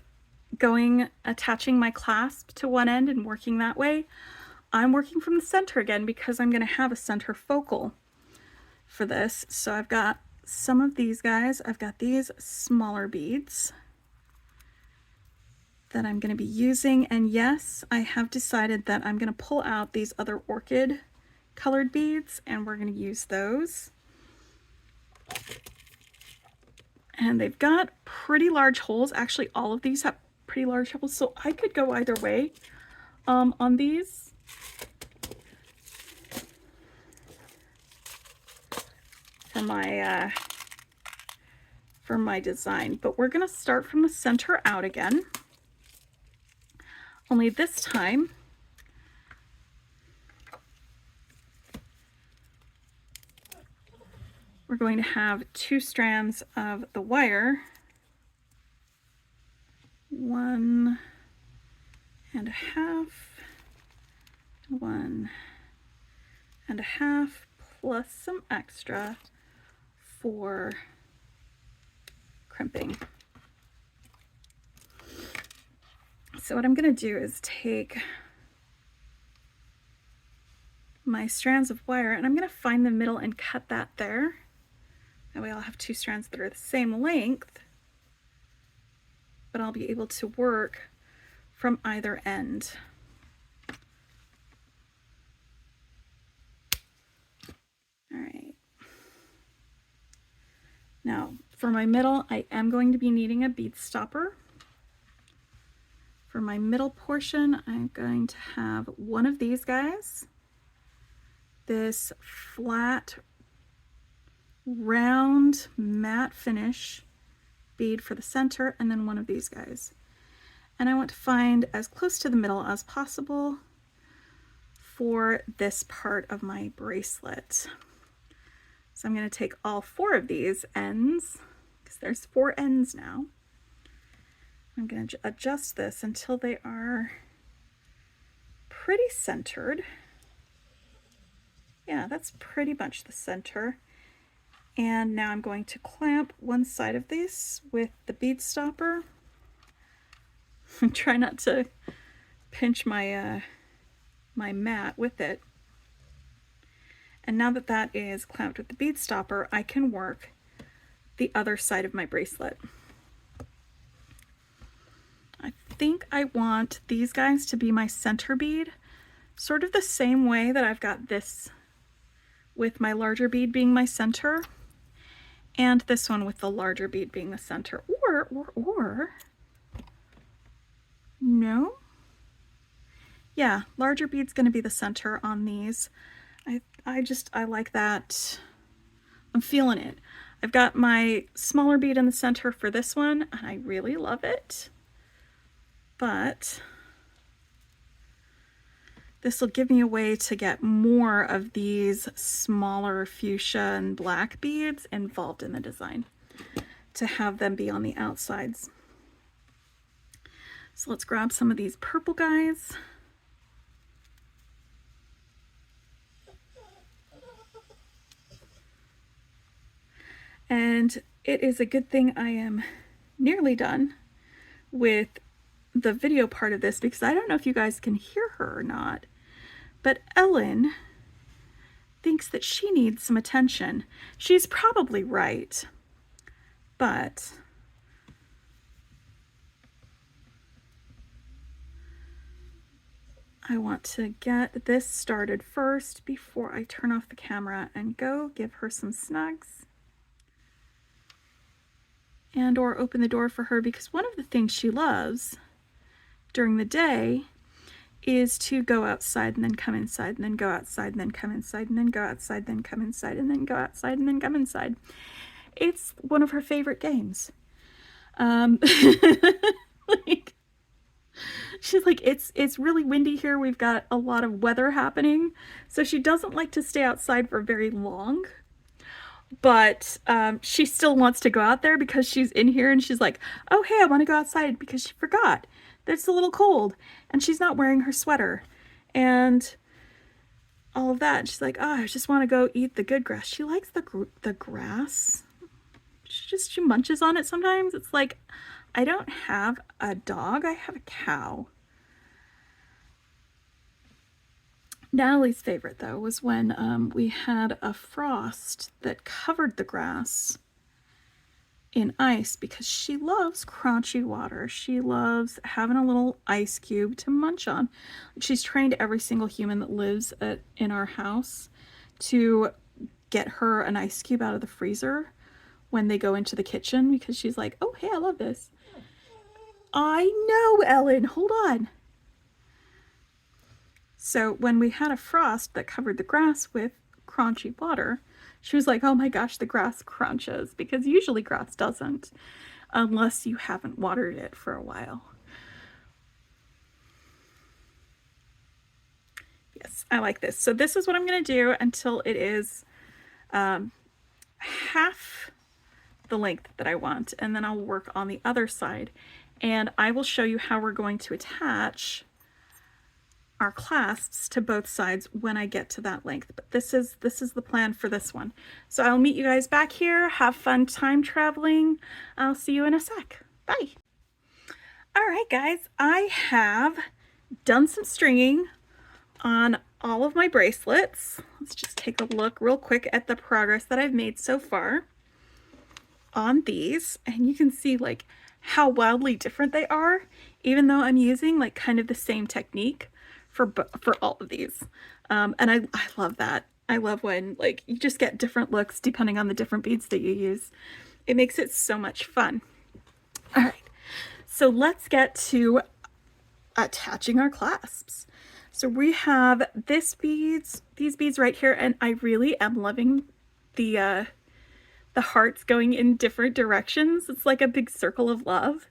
attaching my clasp to one end and working that way, I'm working from the center again, because I'm going to have a center focal for this. So I've got some of these guys. I've got these smaller beads that I'm going to be using. And yes, I have decided that I'm going to pull out these other orchid colored beads, and we're going to use those. And they've got pretty large holes. Actually, all of these have pretty large holes, so I could go either way on these. For my for my design, but we're going to start from the center out again. Only this time, we're going to have 2 strands of the wire, 1 1/2, 1 1/2, plus some extra for crimping. So what I'm going to do is take my strands of wire and I'm going to find the middle and cut that there. That way I'll have 2 strands that are the same length, but I'll be able to work from either end. All right. Now for my middle, I am going to be needing a bead stopper. For my middle portion, I'm going to have one of these guys, this flat, round, matte finish bead for the center, and then one of these guys. And I want to find as close to the middle as possible for this part of my bracelet. So I'm going to take all 4 of these ends, because there's 4 ends now. I'm going to adjust this until they are pretty centered. Yeah, that's pretty much the center. And now I'm going to clamp one side of this with the bead stopper. Try not to pinch my my mat with it. And now that that is clamped with the bead stopper, I can work the other side of my bracelet. I think I want these guys to be my center bead, sort of the same way that I've got this with my larger bead being my center, and this one with the larger bead being the center. Or no? Yeah, larger bead's gonna be the center on these. I like that. I'm feeling it. I've got my smaller bead in the center for this one, and I really love it. But this will give me a way to get more of these smaller fuchsia and black beads involved in the design, to have them be on the outsides. So let's grab some of these purple guys. And it is a good thing I am nearly done with the video part of this, because I don't know if you guys can hear her or not, but Ellen thinks that she needs some attention. She's probably right, but I want to get this started first before I turn off the camera and go give her some snugs and or open the door for her, because one of the things she loves during the day is to go outside and then come inside and then go outside and then come inside and then go outside, then come inside and then go outside and then come inside. It's one of her favorite games. Like, she's like, it's really windy here. We've got a lot of weather happening. So she doesn't like to stay outside for very long. But she still wants to go out there because she's in here and she's like, oh, hey, I want to go outside, because she forgot that it's a little cold and she's not wearing her sweater and all of that. And she's like, oh, I just want to go eat the good grass. She likes the grass. She munches on it sometimes. It's like, I don't have a dog, I have a cow. Natalie's favorite, though, was when we had a frost that covered the grass in ice, because she loves crunchy water. She loves having a little ice cube to munch on. She's trained every single human that lives in our house to get her an ice cube out of the freezer when they go into the kitchen, because she's like, oh, hey, I love this. I know, Ellen, hold on. So when we had a frost that covered the grass with crunchy water, She was like, oh my gosh, the grass crunches, because usually grass doesn't unless you haven't watered it for a while. Yes, I like this. So this is what I'm going to do until it is half the length that I want, and then I'll work on the other side, and I will show you how we're going to attach our clasps to both sides when I get to that length. But this is the plan for this one. So I'll meet you guys back here. Have fun time traveling. I'll see you in a sec. Bye. All right, guys, I have done some stringing on all of my bracelets. Let's just take a look real quick at the progress that I've made so far on these, and you can see like how wildly different they are, even though I'm using like kind of the same technique for all of these. And I love that. I love when like you just get different looks depending on the different beads that you use. It makes it so much fun. All right, so let's get to attaching our clasps. So we have these beads right here, and I really am loving the hearts going in different directions. It's like a big circle of love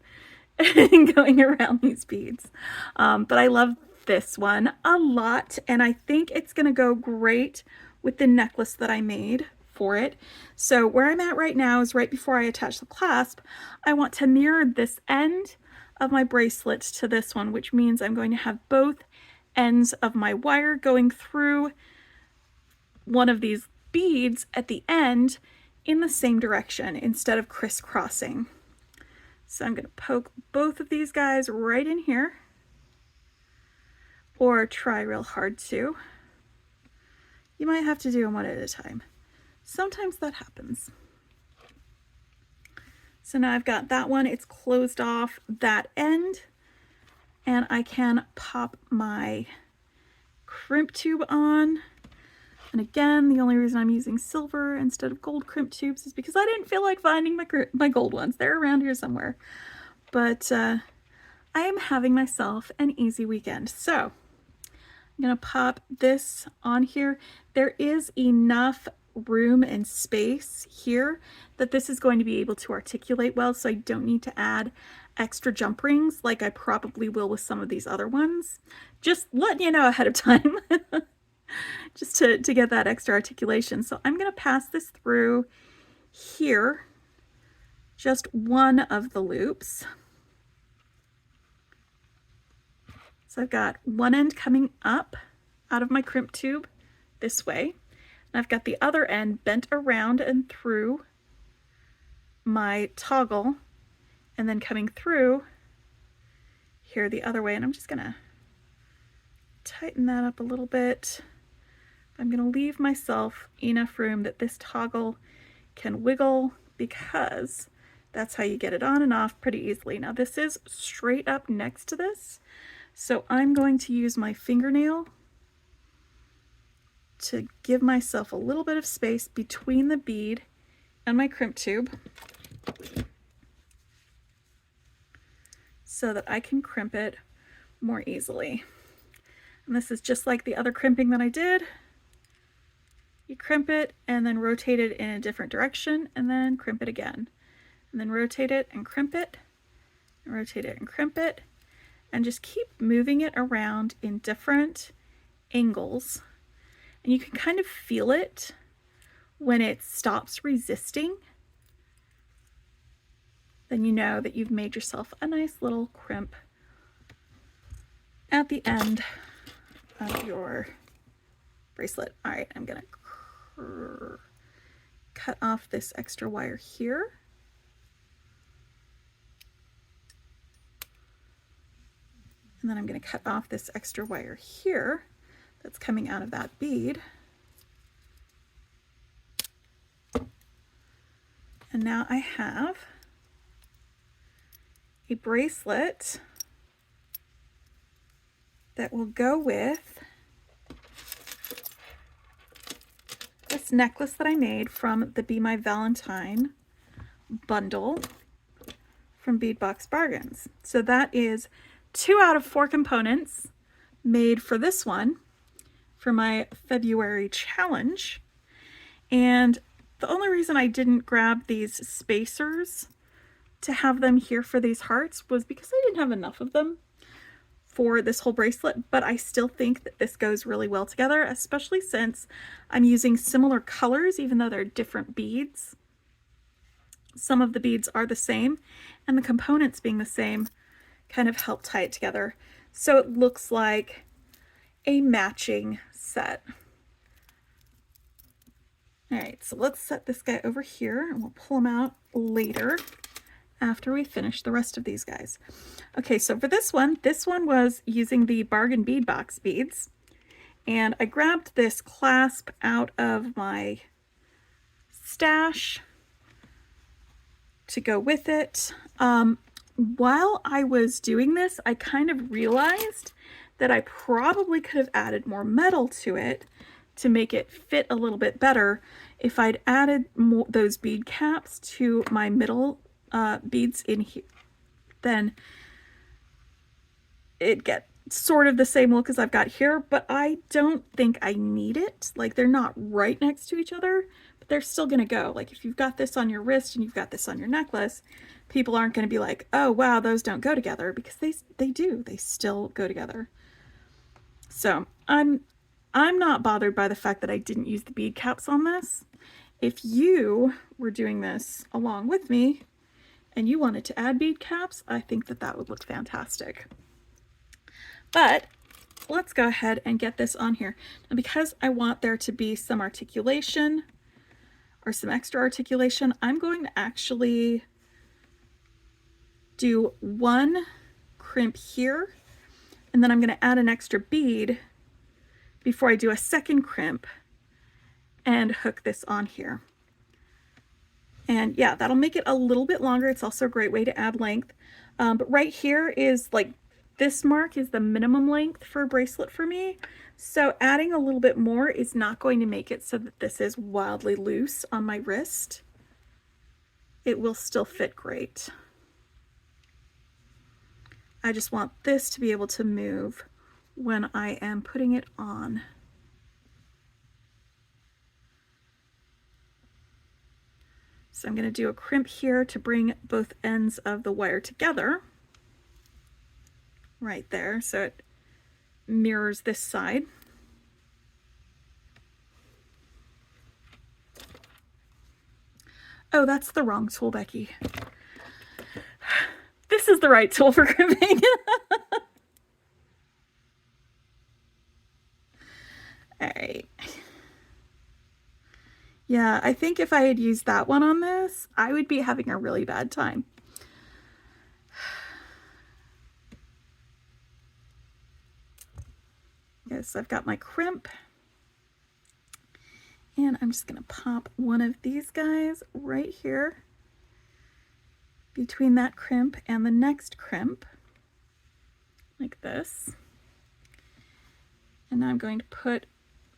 going around these beads. But I love this one a lot, and I think it's gonna go great with the necklace that I made for it. So where I'm at right now is right before I attach the clasp, I want to mirror this end of my bracelet to this one, which means I'm going to have both ends of my wire going through one of these beads at the end in the same direction instead of crisscrossing. So I'm going to poke both of these guys right in here, or try real hard to. You might have to do them one at a time. Sometimes that happens. So now I've got that one, it's closed off that end, and I can pop my crimp tube on. And again, the only reason I'm using silver instead of gold crimp tubes is because I didn't feel like finding my gold ones. They're around here somewhere. But I am having myself an easy weekend. So I'm gonna pop this on here. There is enough room and space here that this is going to be able to articulate well, so I don't need to add extra jump rings like I probably will with some of these other ones. Just letting you know ahead of time. Just to get that extra articulation. So I'm going to pass this through here, just one of the loops. So I've got one end coming up out of my crimp tube this way, and I've got the other end bent around and through my toggle, and then coming through here the other way. And I'm just going to tighten that up a little bit. I'm going to leave myself enough room that this toggle can wiggle, because that's how you get it on and off pretty easily. Now this is straight up next to this, so I'm going to use my fingernail to give myself a little bit of space between the bead and my crimp tube so that I can crimp it more easily. And this is just like the other crimping that I did. You crimp it and then rotate it in a different direction, and then crimp it again, and then rotate it and crimp it, and rotate it and crimp it, and just keep moving it around in different angles. And you can kind of feel it when it stops resisting. Then you know that you've made yourself a nice little crimp at the end of your bracelet. All right, I'm gonna cut off this extra wire here. And then I'm going to cut off this extra wire here that's coming out of that bead. And now I have a bracelet that will go with this necklace that I made from the Be My Valentine bundle from Bead Box Bargains. So that is 2 out of 4 components made for this one for my February challenge. And the only reason I didn't grab these spacers to have them here for these hearts was because I didn't have enough of them for this whole bracelet, but I still think that this goes really well together, especially since I'm using similar colors, even though they're different beads. Some of the beads are the same, and the components being the same kind of help tie it together. So it looks like a matching set. All right, so let's set this guy over here and we'll pull him out later after we finish the rest of these guys. Okay, so for this one was using the Bargain Bead Box beads. And I grabbed this clasp out of my stash to go with it. While I was doing this, I kind of realized that I probably could have added more metal to it to make it fit a little bit better if I'd added those bead caps to my middle beads in here. Then it'd get sort of the same look as I've got here, but I don't think I need it. Like, they're not right next to each other, but they're still gonna go. Like, if you've got this on your wrist and you've got this on your necklace, people aren't gonna be like, oh wow, those don't go together, because they do. They still go together. So I'm not bothered by the fact that I didn't use the bead caps on this. If you were doing this along with me and you wanted to add bead caps, I think that that would look fantastic. But let's go ahead and get this on here. Now, because I want there to be some articulation or some extra articulation, I'm going to actually do one crimp here, and then I'm going to add an extra bead before I do a second crimp and hook this on here. And yeah, that'll make it a little bit longer. It's also a great way to add length. But right here is like, this mark is the minimum length for a bracelet for me. So adding a little bit more is not going to make it so that this is wildly loose on my wrist. It will still fit great. I just want this to be able to move when I am putting it on. So I'm going to do a crimp here to bring both ends of the wire together. Right there, so it mirrors this side. Oh, that's the wrong tool, Becky. This is the right tool for crimping. All right. Yeah, I think if I had used that one on this, I would be having a really bad time. Yes, I've got my crimp. And I'm just going to pop one of these guys right here between that crimp and the next crimp, like this. And now I'm going to put,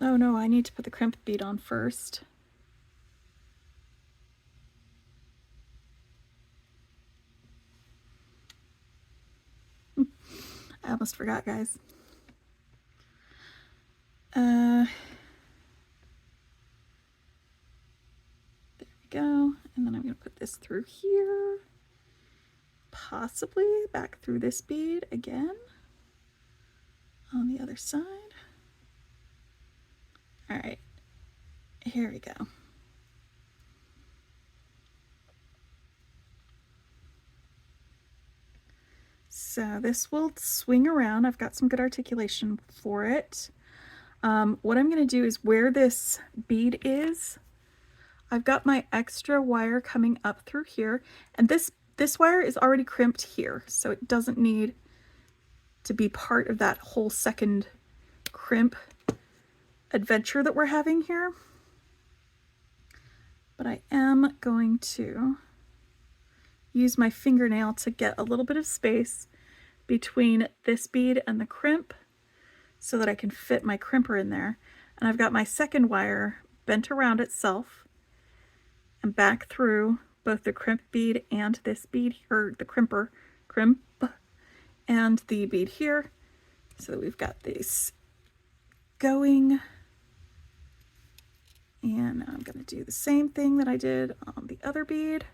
oh no, I need to put the crimp bead on first. I almost forgot, guys. There we go. And then I'm going to put this through here, possibly back through this bead again on the other side. All right, here we go. So this will swing around. I've got some good articulation for it. What I'm going to do is where this bead is, I've got my extra wire coming up through here, and this wire is already crimped here, so it doesn't need to be part of that whole second crimp adventure that we're having here. But I am going to use my fingernail to get a little bit of space between this bead and the crimp so that I can fit my crimper in there. And I've got my second wire bent around itself and back through both the crimp bead and this bead, or the crimp and the bead here, so that we've got this going. And I'm going to do the same thing that I did on the other bead.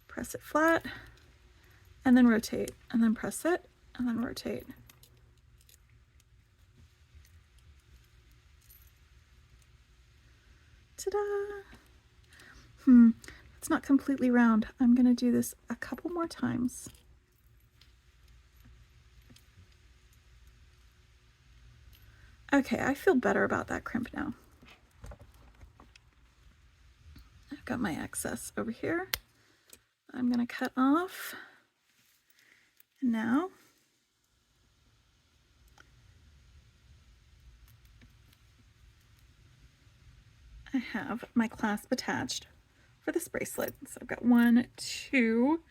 Press it flat, and then rotate, and then press it, and then rotate. Ta-da! It's not completely round. I'm going to do this a couple more times. Okay, I feel better about that crimp now. I've got my excess over here. I'm going to cut off. And now I have my clasp attached for this bracelet. So I've got 1, 2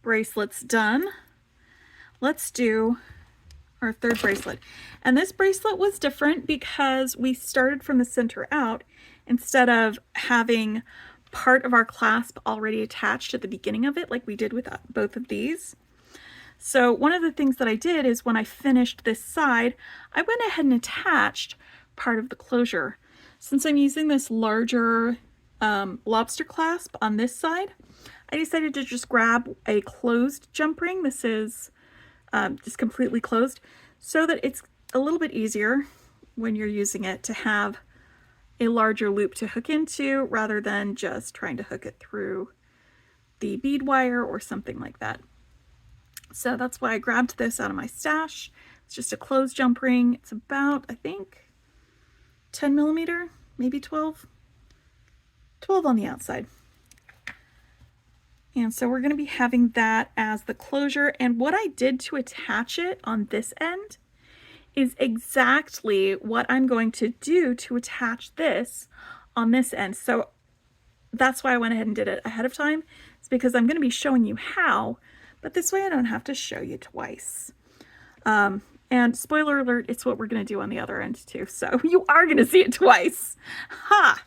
bracelets done. Let's do our third bracelet. And this bracelet was different because we started from the center out instead of having part of our clasp already attached at the beginning of it like we did with both of these. So one of the things that I did is when I finished this side, I went ahead and attached part of the closure. Since I'm using this larger lobster clasp on this side, I decided to just grab a closed jump ring. This is just completely closed, so that it's a little bit easier when you're using it to have a larger loop to hook into rather than just trying to hook it through the bead wire or something like that. So that's why I grabbed this out of my stash. It's just a closed jump ring. It's about, I think, 10 millimeter, maybe 12 on the outside. And so we're going to be having that as the closure. And what I did to attach it on this end is exactly what I'm going to do to attach this on this end. So that's why I went ahead and did it ahead of time. It's because I'm going to be showing you how, but this way I don't have to show you twice. And spoiler alert, it's what we're going to do on the other end too. So you are going to see it twice. Ha!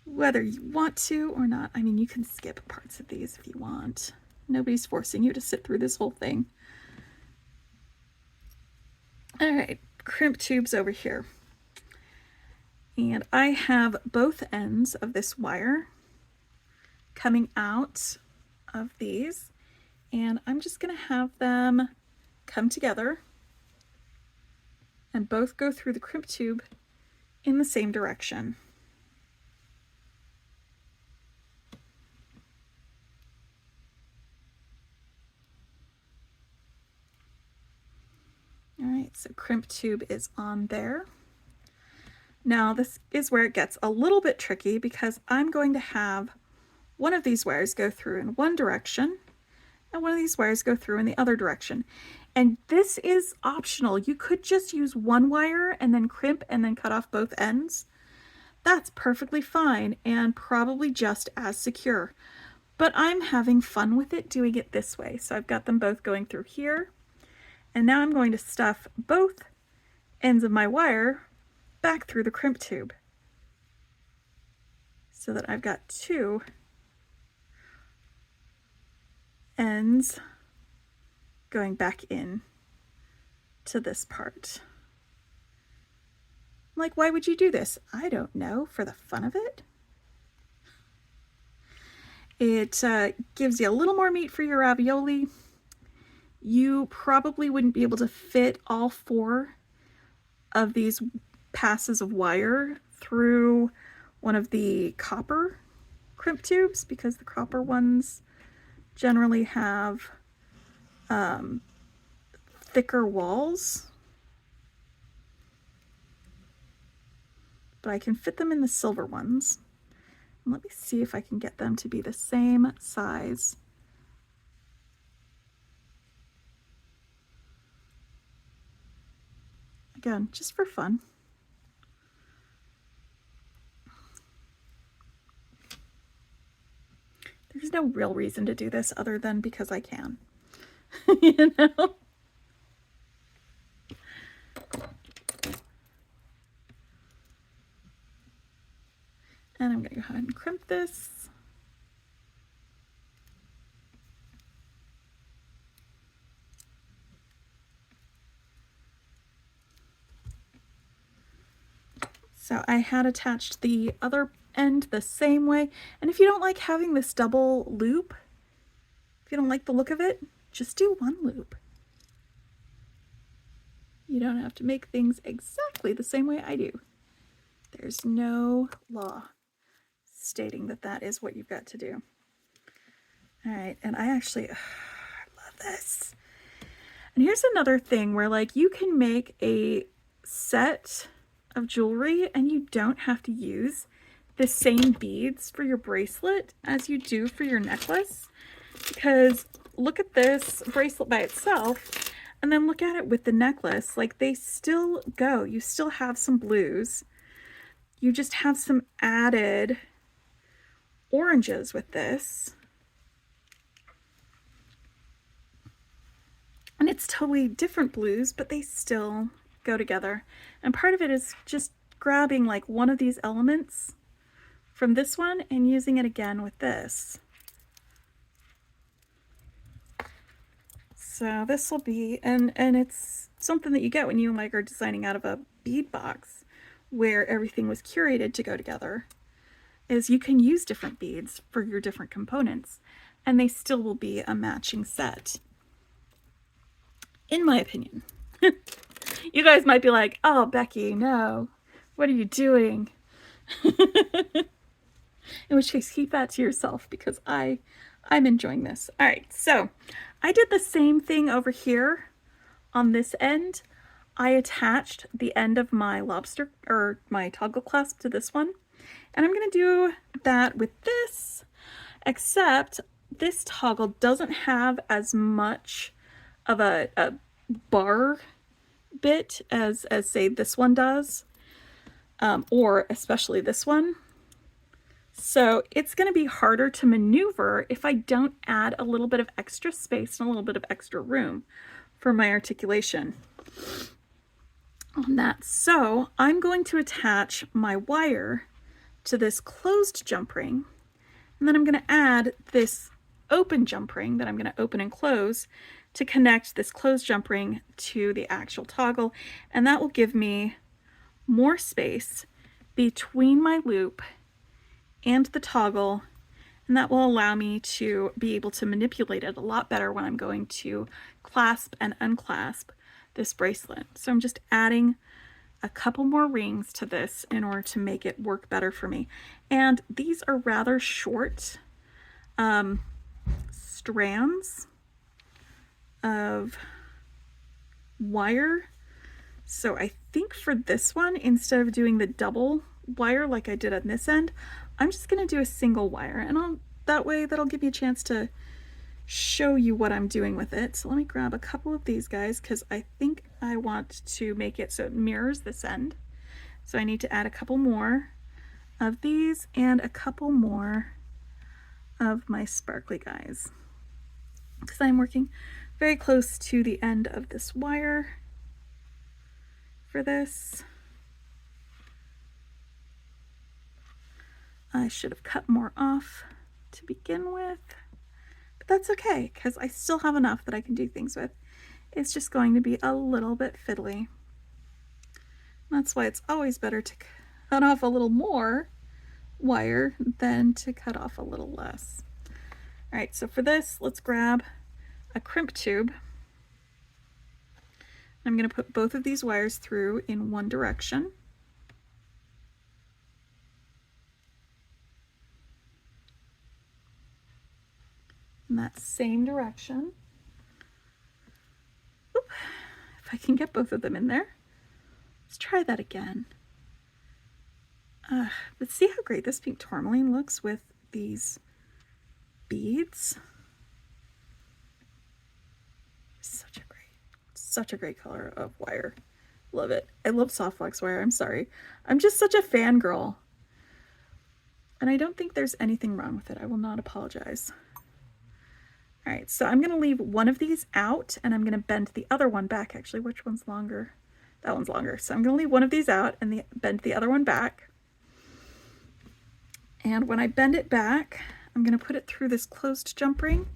Whether you want to or not. I mean, you can skip parts of these if you want. Nobody's forcing you to sit through this whole thing. All right, crimp tubes over here. And I have both ends of this wire coming out of these. And I'm just going to have them come together and both go through the crimp tube in the same direction. All right, so crimp tube is on there. Now this is where it gets a little bit tricky because I'm going to have one of these wires go through in one direction and one of these wires go through in the other direction. And this is optional. You could just use one wire and then crimp and then cut off both ends. That's perfectly fine and probably just as secure. But I'm having fun with it doing it this way. So I've got them both going through here. And now I'm going to stuff both ends of my wire back through the crimp tube so that I've got two ends going back in to this part. Like, why would you do this? I don't know, for the fun of it. It gives you a little more meat for your ravioli. You probably wouldn't be able to fit all four of these passes of wire through one of the copper crimp tubes because the copper ones generally have thicker walls. But I can fit them in the silver ones. And let me see if I can get them to be the same size. Again, just for fun. There's no real reason to do this other than because I can. You know? And I'm going to go ahead and crimp this. So I had attached the other end the same way. And if you don't like having this double loop, if you don't like the look of it, just do one loop. You don't have to make things exactly the same way I do. There's no law stating that that is what you've got to do. All right, and I actually love this. And here's another thing where like you can make a set of jewelry and you don't have to use the same beads for your bracelet as you do for your necklace. Because look at this bracelet by itself and then look at it with the necklace. Like they still go. You still have some blues. You just have some added oranges with this. And it's totally different blues, but they still go together. And part of it is just grabbing like one of these elements from this one and using it again with this. So this will be, and it's something that you get when you like are designing out of a bead box where everything was curated to go together, is you can use different beads for your different components and they still will be a matching set. In my opinion. You guys might be like, oh, Becky, no, what are you doing? In which case, keep that to yourself because I'm enjoying this. All right, so I did the same thing over here on this end. I attached the end of my lobster or my toggle clasp to this one. And I'm going to do that with this, except this toggle doesn't have as much of a bar bit as say this one does, or especially this one. So it's going to be harder to maneuver if I don't add a little bit of extra space and a little bit of extra room for my articulation on that. So I'm going to attach my wire to this closed jump ring, and then I'm going to add this open jump ring that I'm going to open and close to connect this closed jump ring to the actual toggle, and that will give me more space between my loop and the toggle, and that will allow me to be able to manipulate it a lot better when I'm going to clasp and unclasp this bracelet. So I'm just adding a couple more rings to this in order to make it work better for me. And these are rather short strands of wire. So I think for this one, instead of doing the double wire like I did on this end, I'm just going to do a single wire, and that way that'll give me a chance to show you what I'm doing with it. So let me grab a couple of these guys because I think I want to make it so it mirrors this end. So I need to add a couple more of these and a couple more of my sparkly guys because I'm working very close to the end of this wire for this. I should have cut more off to begin with, but that's okay because I still have enough that I can do things with. It's just going to be a little bit fiddly. That's why it's always better to cut off a little more wire than to cut off a little less. All right, so for this, let's grab a crimp tube. I'm going to put both of these wires through in one direction. In that same direction. Oop, if I can get both of them in there. Let's try that again. But see how great this pink tourmaline looks with these beads? Such a great color of wire. Love it. I love soft wax wire. I'm sorry. I'm just such a fangirl. And I don't think there's anything wrong with it. I will not apologize. All right, so I'm going to leave one of these out and I'm going to bend the other one back. Actually, which one's longer? That one's longer. So I'm going to leave one of these out and bend the other one back. And when I bend it back, I'm going to put it through this closed jump ring.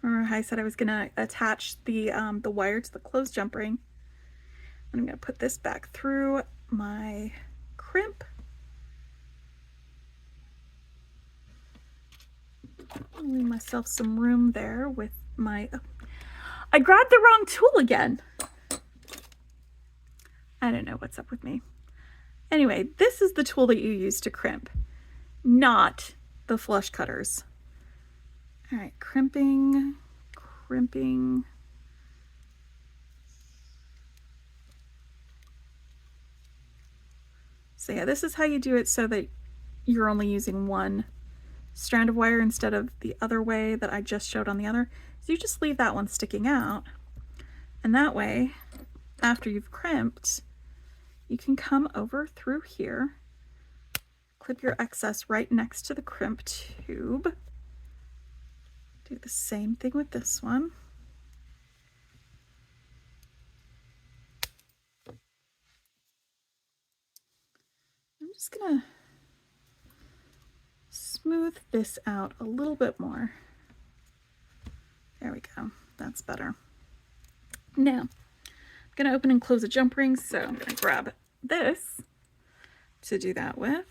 Remember how I said I was going to attach the wire to the closed jump ring. And I'm going to put this back through my crimp. leave myself some room there with my... I grabbed the wrong tool again. I don't know what's up with me. Anyway, this is the tool that you use to crimp, not the flush cutters. All right, crimping. So yeah, this is how you do it so that you're only using one strand of wire instead of the other way that I just showed on the other. So you just leave that one sticking out, and that way, after you've crimped, you can come over through here, clip your excess right next to the crimp tube. Do the same thing with this one. I'm just gonna smooth this out a little bit more. There we go, that's better. Now, I'm gonna open and close a jump ring, so I'm gonna grab this to do that with.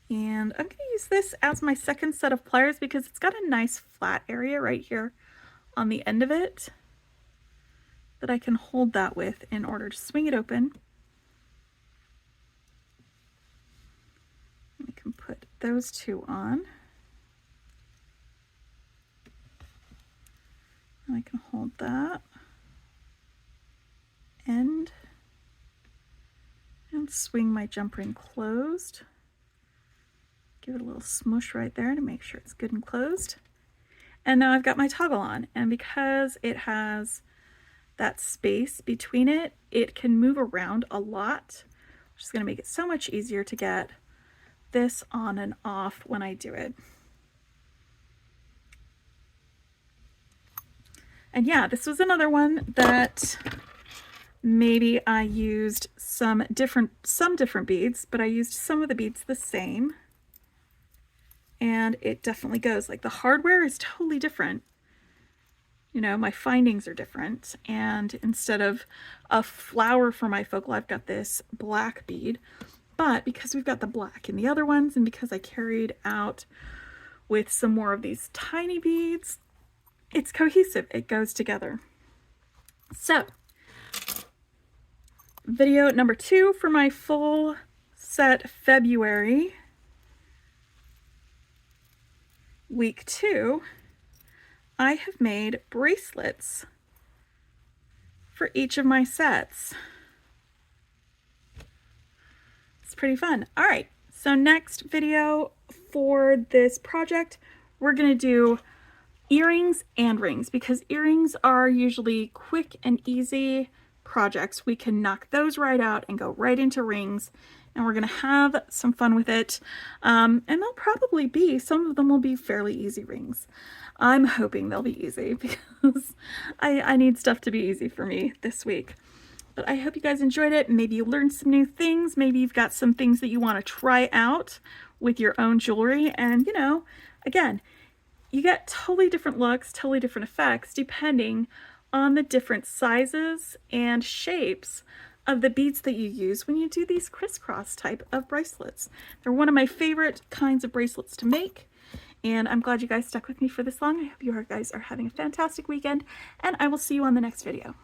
And I'm gonna use this as my second set of pliers because it's got a nice flat area right here on the end of it that I can hold that with in order to swing it open. We can put those two on. And I can hold that end and swing my jump ring closed. Give it a little smush right there to make sure it's good and closed. And now I've got my toggle on, and because it has that space between it, it can move around a lot, which is going to make it so much easier to get this on and off when I do it. And yeah, this was another one that maybe I used some different beads, but I used some of the beads the same. And it definitely goes. Like, the hardware is totally different. You know, my findings are different. And instead of a flower for my focal, I've got this black bead. But because we've got the black in the other ones, and because I carried out with some more of these tiny beads, it's cohesive. It goes together. So, video number 2 for my full set February. Week 2, I have made bracelets for each of my sets. It's pretty fun. All right, so next video for this project, we're going to do earrings and rings, because earrings are usually quick and easy projects. We can knock those right out and go right into rings, and we're going to have some fun with it. And they'll probably be, some of them will be fairly easy rings. I'm hoping they'll be easy because I need stuff to be easy for me this week. But I hope you guys enjoyed it. Maybe you learned some new things. Maybe you've got some things that you want to try out with your own jewelry. And, you know, again, you get totally different looks, totally different effects, depending on the different sizes and shapes of the beads that you use when you do these crisscross type of bracelets. They're one of my favorite kinds of bracelets to make, and I'm glad you guys stuck with me for this long. I hope you guys are having a fantastic weekend, and I will see you on the next video.